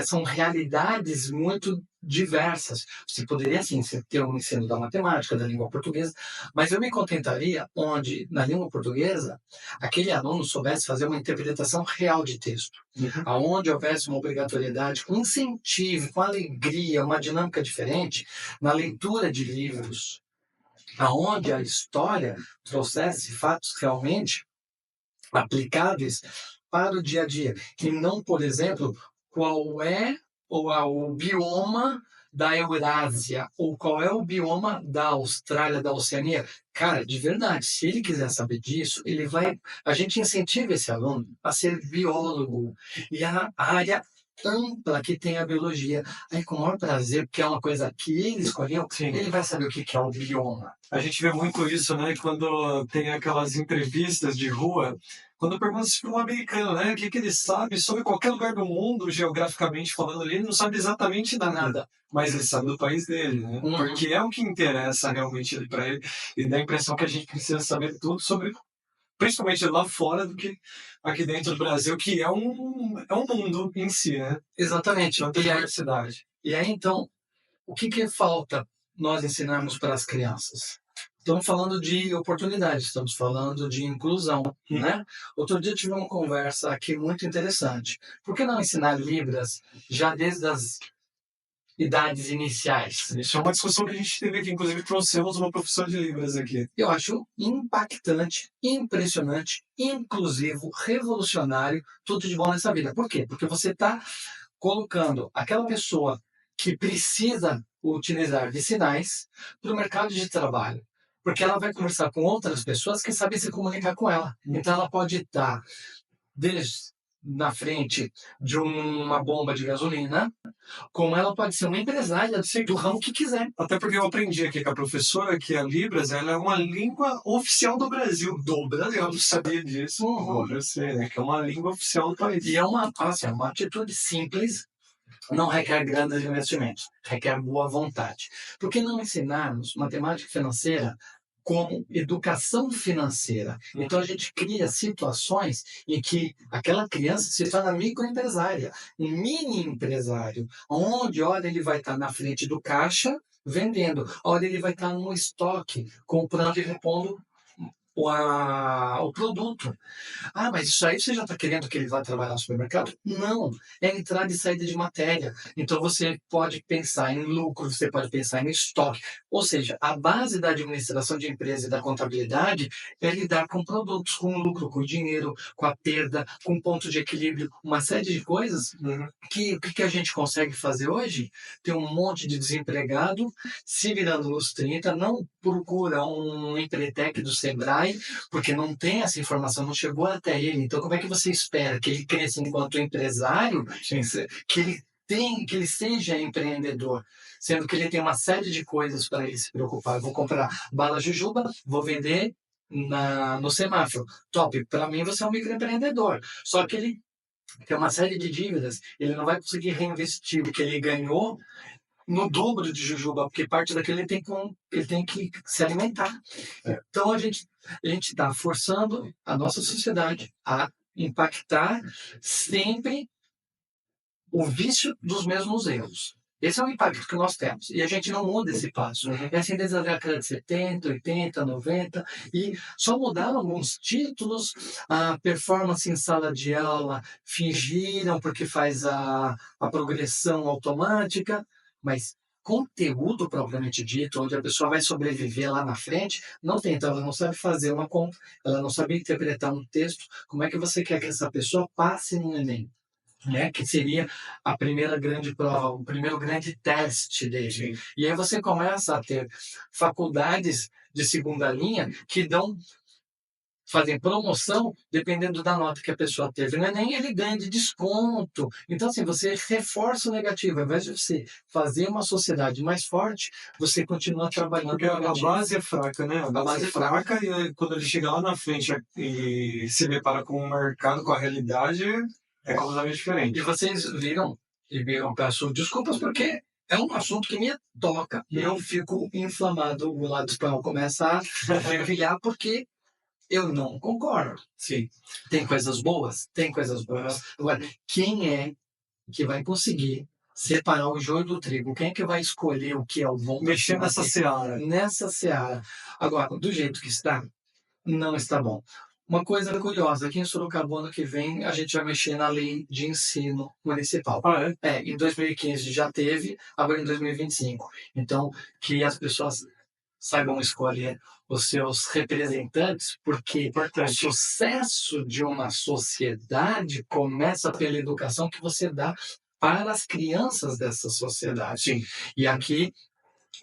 São realidades muito diversas. Você poderia, sim, ter um ensino da matemática, da língua portuguesa, mas eu me contentaria onde, na língua portuguesa, aquele aluno soubesse fazer uma interpretação real de texto, aonde houvesse uma obrigatoriedade, com incentivo, com alegria, uma dinâmica diferente na leitura de livros, aonde a história trouxesse fatos realmente aplicáveis para o dia a dia, e não, por exemplo, qual é o bioma da Eurásia, ou qual é o bioma da Austrália, da Oceania. Cara, de verdade, se ele quiser saber disso, ele vai. A gente incentiva esse aluno a ser biólogo. E a área ampla que tem a biologia. Aí, com o maior prazer, porque é uma coisa que ele escolheu, Sim. ele vai saber o que é o bioma. A gente vê muito isso, né? Quando tem aquelas entrevistas de rua, quando pergunta para um americano, né? O que ele sabe sobre qualquer lugar do mundo, geograficamente falando ali, ele não sabe exatamente nada. Mas ele sabe do país dele, né? Porque é o que interessa realmente para ele. E dá a impressão que a gente precisa saber tudo sobre, principalmente lá fora do que aqui dentro do Brasil, que é um mundo em si, né? Exatamente. Tanta diversidade. E aí, então, o que falta nós ensinarmos para as crianças? Estamos falando de oportunidades, estamos falando de inclusão, né? Outro dia eu tive uma conversa aqui muito interessante. Por que não ensinar Libras já desde as idades iniciais? Isso é uma discussão que a gente teve aqui, inclusive trouxemos uma professora de Libras aqui. Eu acho impactante, impressionante, inclusivo, revolucionário, tudo de bom nessa vida. Por quê? Porque você está colocando aquela pessoa que precisa utilizar de sinais para o mercado de trabalho. Porque ela vai conversar com outras pessoas que sabem se comunicar com ela. Então ela pode estar desde na frente de uma bomba de gasolina, como ela pode ser uma empresária do ramo que quiser. Até porque eu aprendi aqui com a professora que a Libras ela é uma língua oficial do Brasil. Eu não sabia disso. Agora eu sei, né? Que é uma língua oficial do país. E é uma atitude simples, não requer grandes investimentos, requer boa vontade. Por que não ensinarmos matemática financeira como educação financeira? Então a gente cria situações em que aquela criança se torna microempresária, um mini empresário, onde hora ele vai estar na frente do caixa vendendo, hora ele vai estar no estoque comprando e repondo o produto. Ah, mas isso aí você já está querendo que ele vá trabalhar no supermercado? Não, é entrada e saída de matéria. Então você pode pensar em lucro, você pode pensar em estoque. Ou seja, a base da administração de empresa e da contabilidade é lidar com produtos, com o lucro, com o dinheiro, com a perda, com ponto de equilíbrio, uma série de coisas que o que a gente consegue fazer hoje? Ter um monte de desempregado se virando nos 30, não procura um empretec do Sebrae, porque não tem essa informação, não chegou até ele. Então, como é que você espera que ele cresça enquanto empresário, que ele seja empreendedor, sendo que ele tem uma série de coisas para ele se preocupar? Eu vou comprar bala jujuba, vou vender no semáforo. Top, para mim você é um microempreendedor. Só que ele tem uma série de dívidas, ele não vai conseguir reinvestir o que ele ganhou no dobro de jujuba, porque parte daquilo ele tem que se alimentar. Então a gente está forçando a nossa sociedade a impactar sempre o vício dos mesmos erros. Esse é o impacto que nós temos. E a gente não muda esse passo. É assim desde a década de 70, 80, 90. E só mudaram alguns títulos. A performance em sala de aula fingiram porque faz a progressão automática. Mas conteúdo propriamente dito, onde a pessoa vai sobreviver lá na frente, não tem. Então ela não sabe fazer uma conta, ela não sabe interpretar um texto. Como é que você quer que essa pessoa passe no Enem? né, que seria a primeira grande prova, o primeiro grande teste dele. Sim. E aí você começa a ter faculdades de segunda linha que fazem promoção dependendo da nota que a pessoa teve. Não é nem ele ganha de desconto. Então, assim, você reforça o negativo. Ao invés de você fazer uma sociedade mais forte, você continua trabalhando Porque no a negativo. base é fraca, né? A base é fraca e aí, quando ele chega lá na frente e se depara com o mercado, com a realidade, é completamente E diferente. vocês viram, peço desculpas porque é um assunto que me toca. Eu fico inflamado, o lado espanhol começa a fervilhar porque eu não concordo. Sim. Tem coisas boas? Tem coisas boas. Agora, quem é que vai conseguir separar o joio do trigo? Quem é que vai escolher o que é o bom? Mexer nessa seara. Nessa seara. Agora, do jeito que está, não está bom. Uma coisa curiosa, aqui em Sorocaba, ano que vem, a gente vai mexer na lei de ensino municipal. Ah, é? Em 2015 já teve, agora em 2025. Então, que as pessoas saibam escolher os seus representantes, porque o Importante. sucesso de uma sociedade começa pela educação que você dá para as crianças dessa sociedade. Sim. E aqui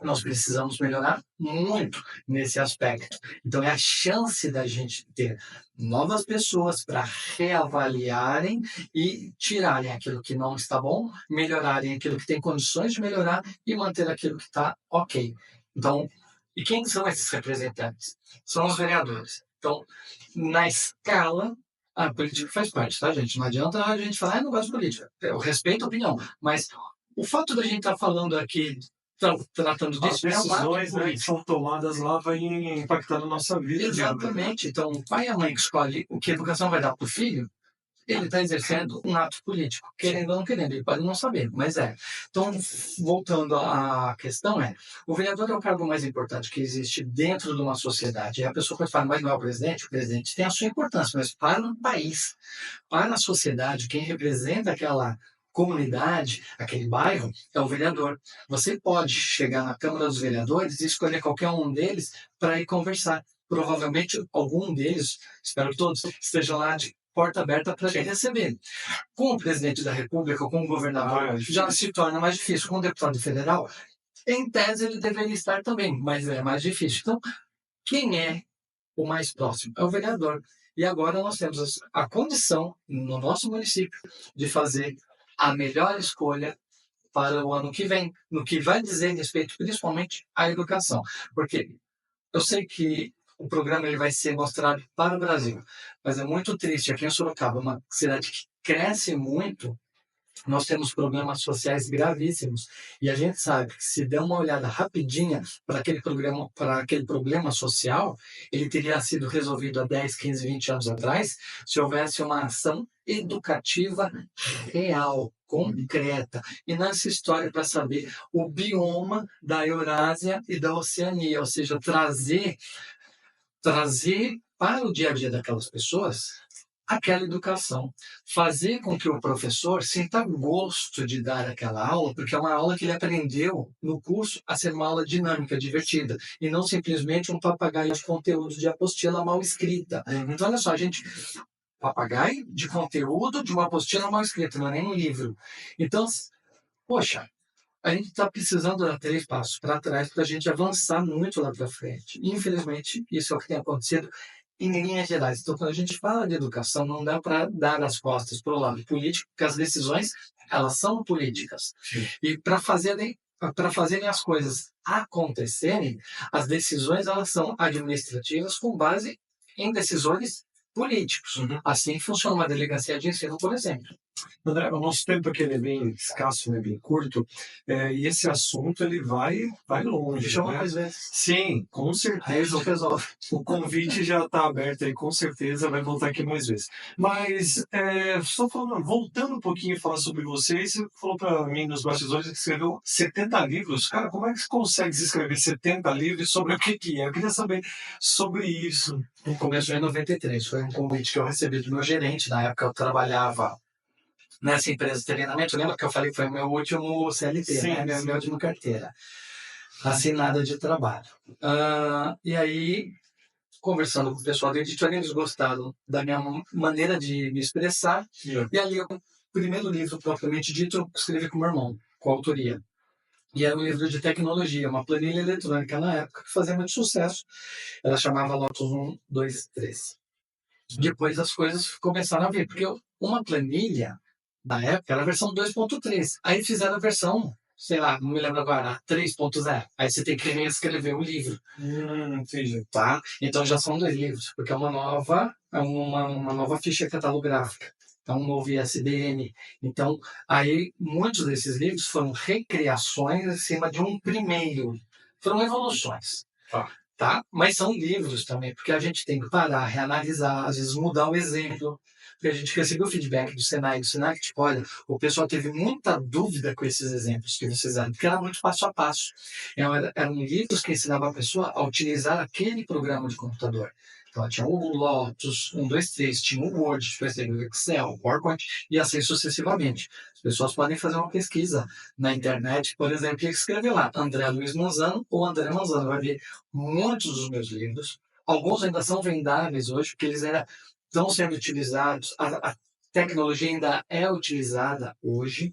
nós precisamos melhorar muito nesse aspecto. Então, é a chance da gente ter novas pessoas para reavaliarem e tirarem aquilo que não está bom, melhorarem aquilo que tem condições de melhorar e manter aquilo que está ok. Então, e quem são esses representantes? São os vereadores. Então, na escala, a política faz parte, tá, gente? Não adianta a gente falar, não gosto de política. Eu respeito a opinião, mas o fato da gente estar falando aqui tratando As disso, é um lado decisões, né, que político. são tomadas lá vai impactar na nossa vida. Exatamente. Então, o pai e a mãe que escolhe o que a educação vai dar para o filho, ele está exercendo um ato político, querendo ou não querendo. Ele pode não saber, mas é. Então, voltando à questão, o vereador é o cargo mais importante que existe dentro de uma sociedade. E a pessoa pode falar, mas não é o presidente tem a sua importância, mas para o país, para a sociedade, quem representa aquela comunidade, aquele bairro, é o vereador. Você pode chegar na Câmara dos Vereadores e escolher qualquer um deles para ir conversar. Provavelmente algum deles, espero que todos, estejam lá de porta aberta para te receber. Com o presidente da República, com o governador, já se torna mais difícil. Com o deputado federal, em tese ele deveria estar também, mas é mais difícil. Então, quem é o mais próximo? É o vereador. E agora nós temos a condição, no nosso município, de fazer a melhor escolha para o ano que vem, no que vai dizer respeito principalmente à educação. Porque eu sei que o programa ele vai ser mostrado para o Brasil, mas é muito triste. Aqui em Sorocaba, uma cidade que cresce muito, nós temos problemas sociais gravíssimos. E a gente sabe que se der uma olhada rapidinha para aquele problema social, ele teria sido resolvido há 10, 15, 20 anos atrás, se houvesse uma ação educativa real, concreta. E nessa história para saber o bioma da Eurásia e da Oceania, ou seja, trazer para o dia a dia daquelas pessoas aquela educação. Fazer com que o professor sinta gosto de dar aquela aula, porque é uma aula que ele aprendeu no curso a ser uma aula dinâmica, divertida, e não simplesmente um papagaio de conteúdo de apostila mal escrita. Então, olha só, papagaio de conteúdo de uma apostila mal escrita, não é nem um livro. Então, poxa, a gente está precisando dar 3 passos para trás para a gente avançar muito lá para frente. Infelizmente, isso é o que tem acontecido em linhas gerais. Então, quando a gente fala de educação, não dá para dar as costas para o lado político, porque as decisões, elas são políticas. Sim. E para fazerem as coisas acontecerem, as decisões, elas são administrativas com base em decisores políticos. Assim funciona uma delegacia de ensino, por exemplo. André, o nosso tempo aqui é bem escasso, né, bem curto, e esse assunto ele vai longe. Chama Né? mais vezes. Sim, com Aí certeza. resolve. O convite já está aberto aí, com certeza vai voltar aqui mais vezes. Mas, só falando, voltando um pouquinho a falar sobre você falou para mim nos bastidores que escreveu 70 livros. Cara, como é que você consegue escrever 70 livros sobre o que é? Eu queria saber sobre isso. Começou em 93, foi um convite que eu recebi do meu gerente. Na época eu trabalhava nessa empresa de treinamento. Lembra que eu falei que foi meu último CLT, Sim, né? Minha última carteira assinada de trabalho. E aí, conversando com o pessoal da editoria, eles gostaram da minha maneira de me expressar. E ali eu primeiro livro propriamente dito eu escrevi com meu irmão, com autoria. E era um livro de tecnologia, uma planilha eletrônica na época, que fazia muito sucesso. Ela chamava Lotus 1, 2, 3. Depois as coisas começaram a vir, porque uma planilha, na época, era a versão 2.3. Aí fizeram a versão, sei lá, não me lembro agora, 3.0. Aí você tem que reescrever o livro. Entendi. Tá? Então já são 2 livros, porque é uma nova ficha catalográfica, é um novo ISBN. Então, aí muitos desses livros foram recriações em cima de um primeiro, foram evoluções. Tá? Mas são livros também, porque a gente tem que parar, reanalisar, às vezes mudar o exemplo. Porque a gente recebeu feedback do Senai, tipo, olha, o pessoal teve muita dúvida com esses exemplos que vocês deram, porque era muito passo a passo. Eram livros que ensinavam a pessoa a utilizar aquele programa de computador. Então, tinha o Lotus 1, 2, 3, tinha o Word, depois teve o Excel, o PowerPoint, e assim sucessivamente. As pessoas podem fazer uma pesquisa na internet, por exemplo, e escrever lá, André Luiz Manzano ou André Manzano. Vai ver muitos dos meus livros. Alguns ainda são vendáveis hoje, porque eles estão sendo utilizados, a tecnologia ainda é utilizada hoje,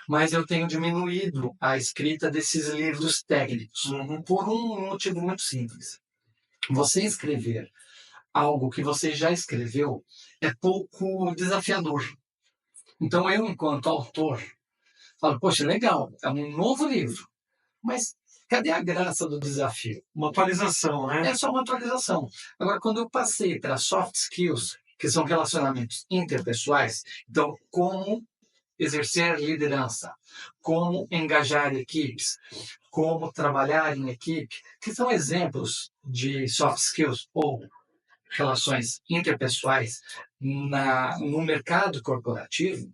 mas eu tenho diminuído a escrita desses livros técnicos, por um motivo muito simples. Você escrever algo que você já escreveu é pouco desafiador. Então eu, enquanto autor, falo, poxa, legal, é um novo livro, mas cadê a graça do desafio? Uma atualização, né? É só uma atualização. Agora, quando eu passei para soft skills, que são relacionamentos interpessoais, então, como exercer liderança, como engajar equipes, como trabalhar em equipe, que são exemplos de soft skills ou relações interpessoais no mercado corporativo,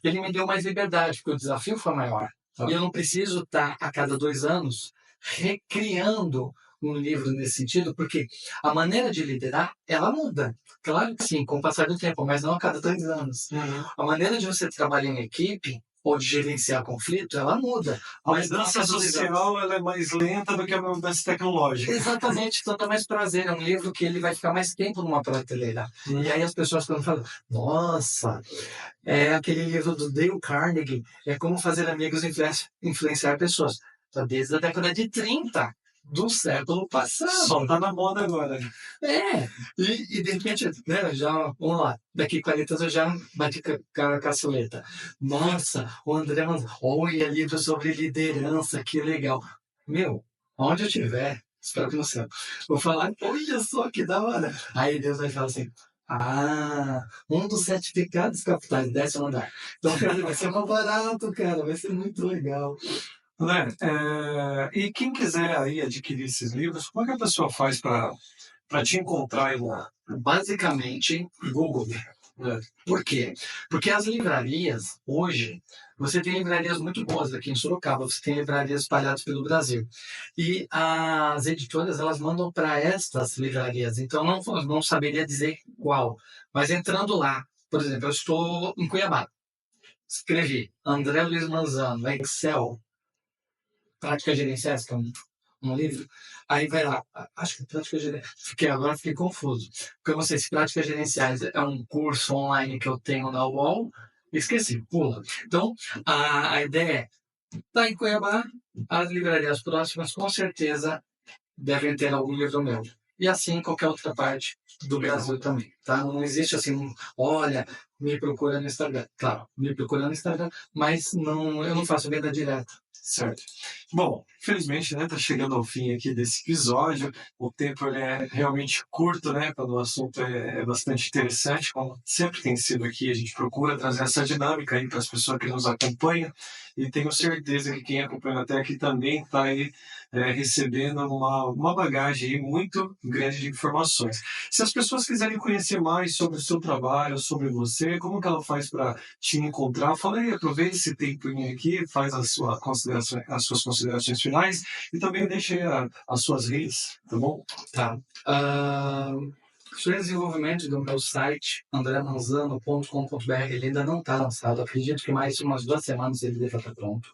ele me deu mais liberdade, porque o desafio foi maior. E eu não preciso estar, a cada 2 anos, recriando um livro nesse sentido, porque a maneira de liderar, ela muda. Claro que sim, com o passar do tempo, mas não a cada 2 anos. A maneira de você trabalhar em equipe, ou de gerenciar conflito, ela muda. A mudança social ela é mais lenta do que a mudança tecnológica. Exatamente, então dá mais prazer. É um livro que ele vai ficar mais tempo numa prateleira. E aí as pessoas quando falam, nossa, é aquele livro do Dale Carnegie, é como fazer amigos e influenciar pessoas. Tá desde a década de 30 do século passado. Só tá na moda agora. E de repente, né, já, vamos lá, daqui 40 anos eu já bati com a caçuleta. Nossa, o André mandou, olha, livro sobre liderança, que legal. Meu, onde eu estiver, espero que no céu, vou falar, olha só que da hora. Aí Deus vai falar assim, um dos 7 pecados capitais, 10º andar. Então, cara, vai ser mais barato, cara, vai ser muito legal. André, e quem quiser aí adquirir esses livros, como é que a pessoa faz para te encontrar aí lá? Basicamente, Google. Por quê? Porque as livrarias, hoje, você tem livrarias muito boas aqui em Sorocaba, você tem livrarias espalhadas pelo Brasil. E as editoras, elas mandam para estas livrarias, então não saberia dizer qual. Mas entrando lá, por exemplo, eu estou em Cuiabá, escrevi André Luiz Manzano, Excel, Práticas Gerenciais, que é um livro, aí vai lá, acho que Práticas Gerenciais, agora fiquei confuso, porque eu não sei se Práticas Gerenciais é um curso online que eu tenho na UOL, esqueci, pula. Então, a ideia é, tá em Cuiabá, as livrarias próximas com certeza devem ter algum livro meu. E assim em qualquer outra parte do Brasil também, tá? Não existe assim, olha, me procura no Instagram. Claro, me procura no Instagram, mas eu não faço venda direta. Certo. Bom, felizmente, né, tá chegando ao fim aqui desse episódio. O tempo ele é realmente curto, né, quando o assunto é bastante interessante, como sempre tem sido aqui. A gente procura trazer essa dinâmica aí para as pessoas que nos acompanham e tenho certeza que quem acompanha até aqui também está aí recebendo uma bagagem aí muito grande de informações. Se as pessoas quiserem conhecer mais sobre o seu trabalho, sobre você, como que ela faz para te encontrar? Fala aí, aproveita esse tempinho aqui, faz as suas considerações finais e também deixa aí as suas redes, tá bom? Tá. Estou em desenvolvimento do meu site, andremanzano.com.br. Ele ainda não está lançado. Acredito que mais umas 2 semanas ele deve estar pronto.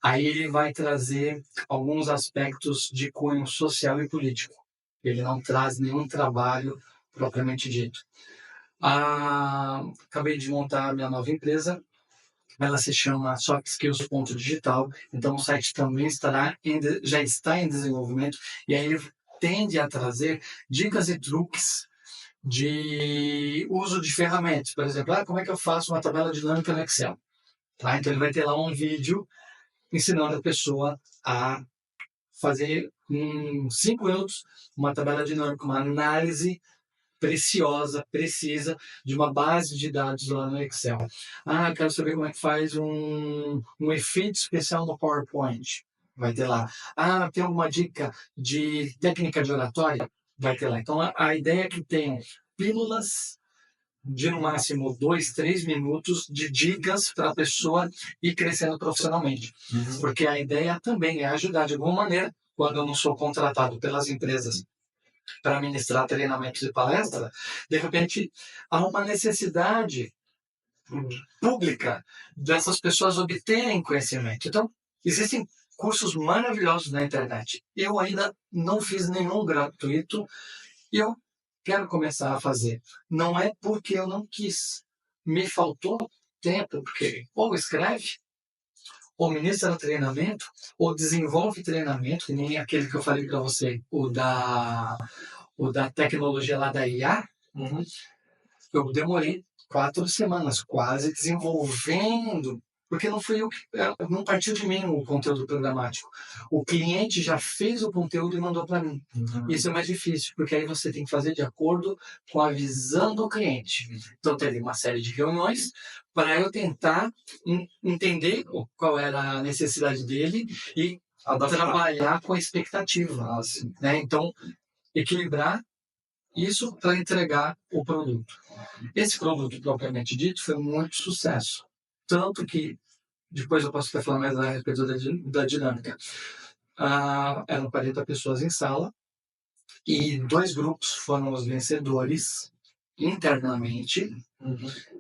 Aí ele vai trazer alguns aspectos de cunho social e político. Ele não traz nenhum trabalho propriamente dito. Acabei de montar a minha nova empresa. Ela se chama softskills.digital. Então, o site também já está em desenvolvimento. E aí ele tende a trazer dicas e truques de uso de ferramentas. Por exemplo, como é que eu faço uma tabela dinâmica no Excel? Tá? Então, ele vai ter lá um vídeo ensinando a pessoa a fazer em 5 minutos uma tabela dinâmica, uma análise precisa, de uma base de dados lá no Excel. Eu quero saber como é que faz um efeito especial no PowerPoint. Vai ter lá. Tem alguma dica de técnica de oratória? Vai ter lá. Então, a ideia é que tem pílulas de no máximo 2, 3 minutos de dicas para a pessoa ir crescendo profissionalmente. Porque a ideia também é ajudar de alguma maneira, quando eu não sou contratado pelas empresas para ministrar treinamentos e palestras, de repente há uma necessidade pública dessas pessoas obterem conhecimento. Então, existem cursos maravilhosos na internet. Eu ainda não fiz nenhum gratuito e eu quero começar a fazer. Não é porque eu não quis. Me faltou tempo, porque ou escreve, ou ministra treinamento, ou desenvolve treinamento, que nem aquele que eu falei para você, o da tecnologia lá da IA. Eu demorei 4 semanas quase desenvolvendo, porque não fui eu que, não partiu de mim o conteúdo programático. O cliente já fez o conteúdo e mandou para mim. Isso é mais difícil, porque aí você tem que fazer de acordo com a visão do cliente. Então, teve uma série de reuniões para eu tentar entender qual era a necessidade dele e trabalhar com a expectativa. Né? Então, equilibrar isso para entregar o produto. Esse produto, propriamente dito, foi muito sucesso. Tanto que, depois eu posso até falar mais a respeito da dinâmica. Eram 40 pessoas em sala e 2 grupos foram os vencedores internamente.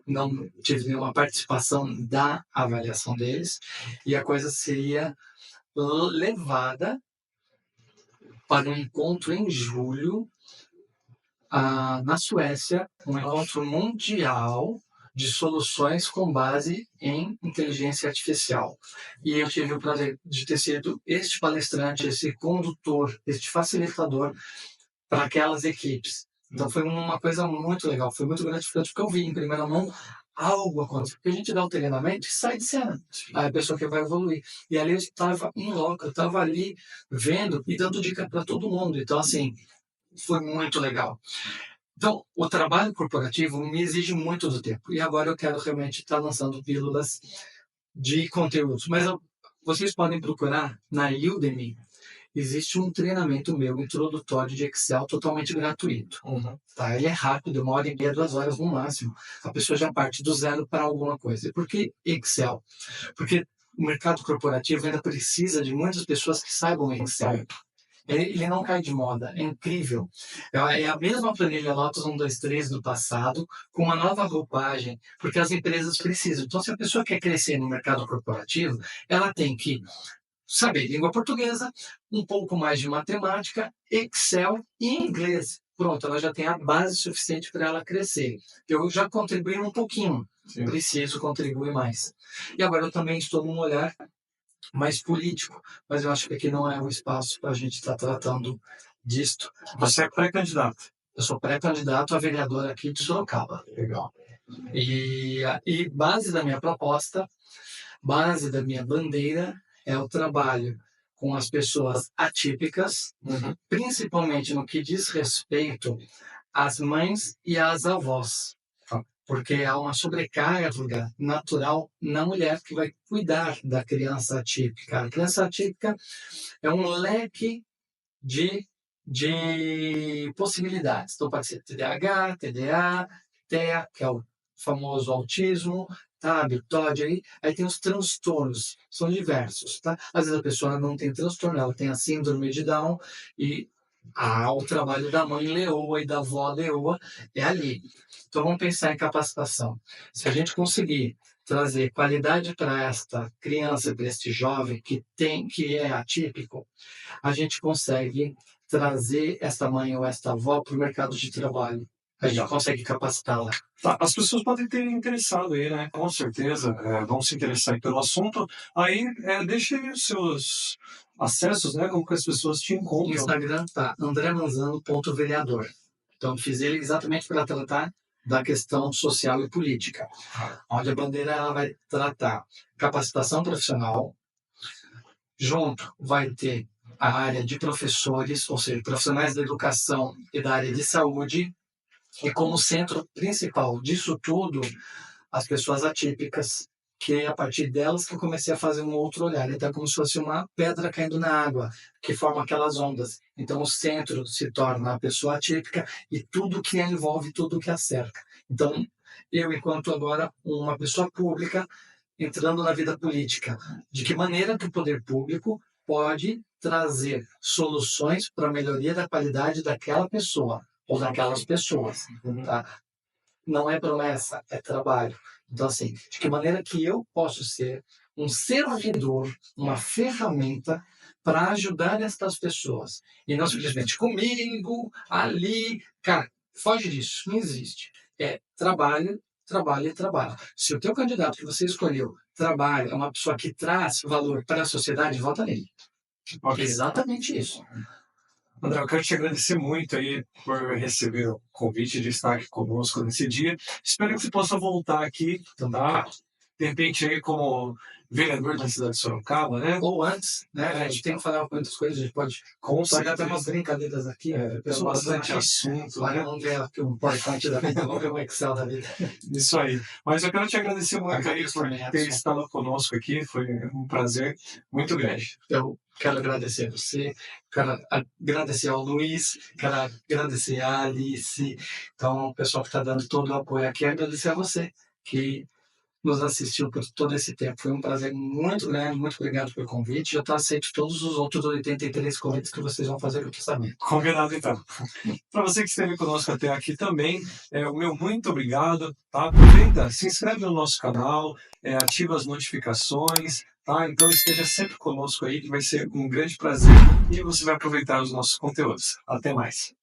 Não tive nenhuma participação da avaliação deles. E a coisa seria levada para um encontro em julho, na Suécia, um encontro mundial de soluções com base em inteligência artificial. E eu tive o prazer de ter sido este palestrante, esse condutor, este facilitador para aquelas equipes. Então foi uma coisa muito legal, foi muito gratificante, porque eu vi em primeira mão algo acontecer. Porque a gente dá o treinamento e sai de cena. Aí a pessoa que vai evoluir. E ali eu estava em loco, eu estava ali vendo e dando dica para todo mundo. Então, assim, foi muito legal. Então, o trabalho corporativo me exige muito do tempo. E agora eu quero realmente estar lançando pílulas de conteúdos. Mas vocês podem procurar na Udemy. Existe um treinamento meu introdutório de Excel totalmente gratuito. Tá? Ele é rápido, 1h30, 2 horas no máximo. A pessoa já parte do zero para alguma coisa. E por que Excel? Porque o mercado corporativo ainda precisa de muitas pessoas que saibam Excel. Ele não cai de moda, é incrível. É a mesma planilha Lotus 1, 2, 3 do passado, com uma nova roupagem, porque as empresas precisam. Então, se a pessoa quer crescer no mercado corporativo, ela tem que saber língua portuguesa, um pouco mais de matemática, Excel e inglês. Pronto, ela já tem a base suficiente para ela crescer. Eu já contribuí um pouquinho, preciso contribuir mais. E agora eu também estou num olhar mais político, mas eu acho que aqui não é o espaço para a gente estar tratando disto. Você é pré-candidato? Eu sou pré-candidato a vereador aqui de Sorocaba. Legal. E base da minha proposta, base da minha bandeira é o trabalho com as pessoas atípicas, principalmente no que diz respeito às mães e às avós. Porque há uma sobrecarga natural na mulher que vai cuidar da criança atípica. A criança atípica é um leque de possibilidades. Então, pode ser TDAH, TDA, TEA, que é o famoso autismo, TOD, aí tem os transtornos, são diversos. Tá? Às vezes a pessoa não tem transtorno, ela tem a síndrome de Down e o trabalho da mãe leoa e da avó leoa é ali. Então vamos pensar em capacitação. Se a gente conseguir trazer qualidade para esta criança, para este jovem que é atípico, a gente consegue trazer esta mãe ou esta avó para o mercado de trabalho. a gente consegue capacitá-la. Tá, as pessoas podem ter interessado aí, né? Com certeza, vão se interessar aí pelo assunto. Aí, deixe aí os seus acessos, né? Como que as pessoas te O encontram. Instagram tá andremanzano.vereador. Então, fiz ele exatamente para tratar da questão social e política, onde a bandeira ela vai tratar capacitação profissional, junto vai ter a área de professores, ou seja, profissionais da educação e da área de saúde, e como centro principal disso tudo, as pessoas atípicas, que é a partir delas que eu comecei a fazer um outro olhar. Então, é como se fosse uma pedra caindo na água, que forma aquelas ondas. Então, o centro se torna a pessoa atípica e tudo que a envolve, tudo que a cerca. Então, eu, enquanto agora uma pessoa pública, entrando na vida política, de que maneira que o poder público pode trazer soluções para a melhoria da qualidade daquela pessoa ou daquelas pessoas, tá? Não é promessa, é trabalho. Então, assim, de que maneira que eu posso ser um servidor, uma ferramenta para ajudar estas pessoas. E não simplesmente comigo, ali. Cara, foge disso, não existe. É trabalho, trabalho e trabalho. Se o teu candidato que você escolheu trabalha, é uma pessoa que traz valor para a sociedade, vota nele. Ok. Exatamente isso. André, eu quero te agradecer muito aí por receber o convite de estar aqui conosco nesse dia. Espero que você possa voltar aqui, tá? De repente aí como vereador da cidade de Sorocaba, né? Ou antes, né? A gente tem que falar muitas coisas, a gente pode Com fazer até certeza. umas brincadeiras aqui. Tem bastante assunto, Vai, né? vamos ver aqui um importante da vida, vamos ver o Excel da vida. Isso aí. Mas eu quero te agradecer muito aí Agradeço por também, ter Edson. estado conosco aqui. Foi um prazer muito grande. Eu quero agradecer a você, quero agradecer ao Luiz, quero agradecer a Alice, então o pessoal que está dando todo o apoio aqui, agradecer a você que nos assistiu por todo esse tempo. Foi um prazer muito grande, muito obrigado pelo convite. Eu aceito todos os outros 83 convites que vocês vão fazer, que eu estou sabendo. Combinado, então. Para você que esteve conosco até aqui também, o meu muito obrigado, tá? Aproveita, se inscreve no nosso canal, ativa as notificações, tá? Então esteja sempre conosco aí, que vai ser um grande prazer e você vai aproveitar os nossos conteúdos. Até mais.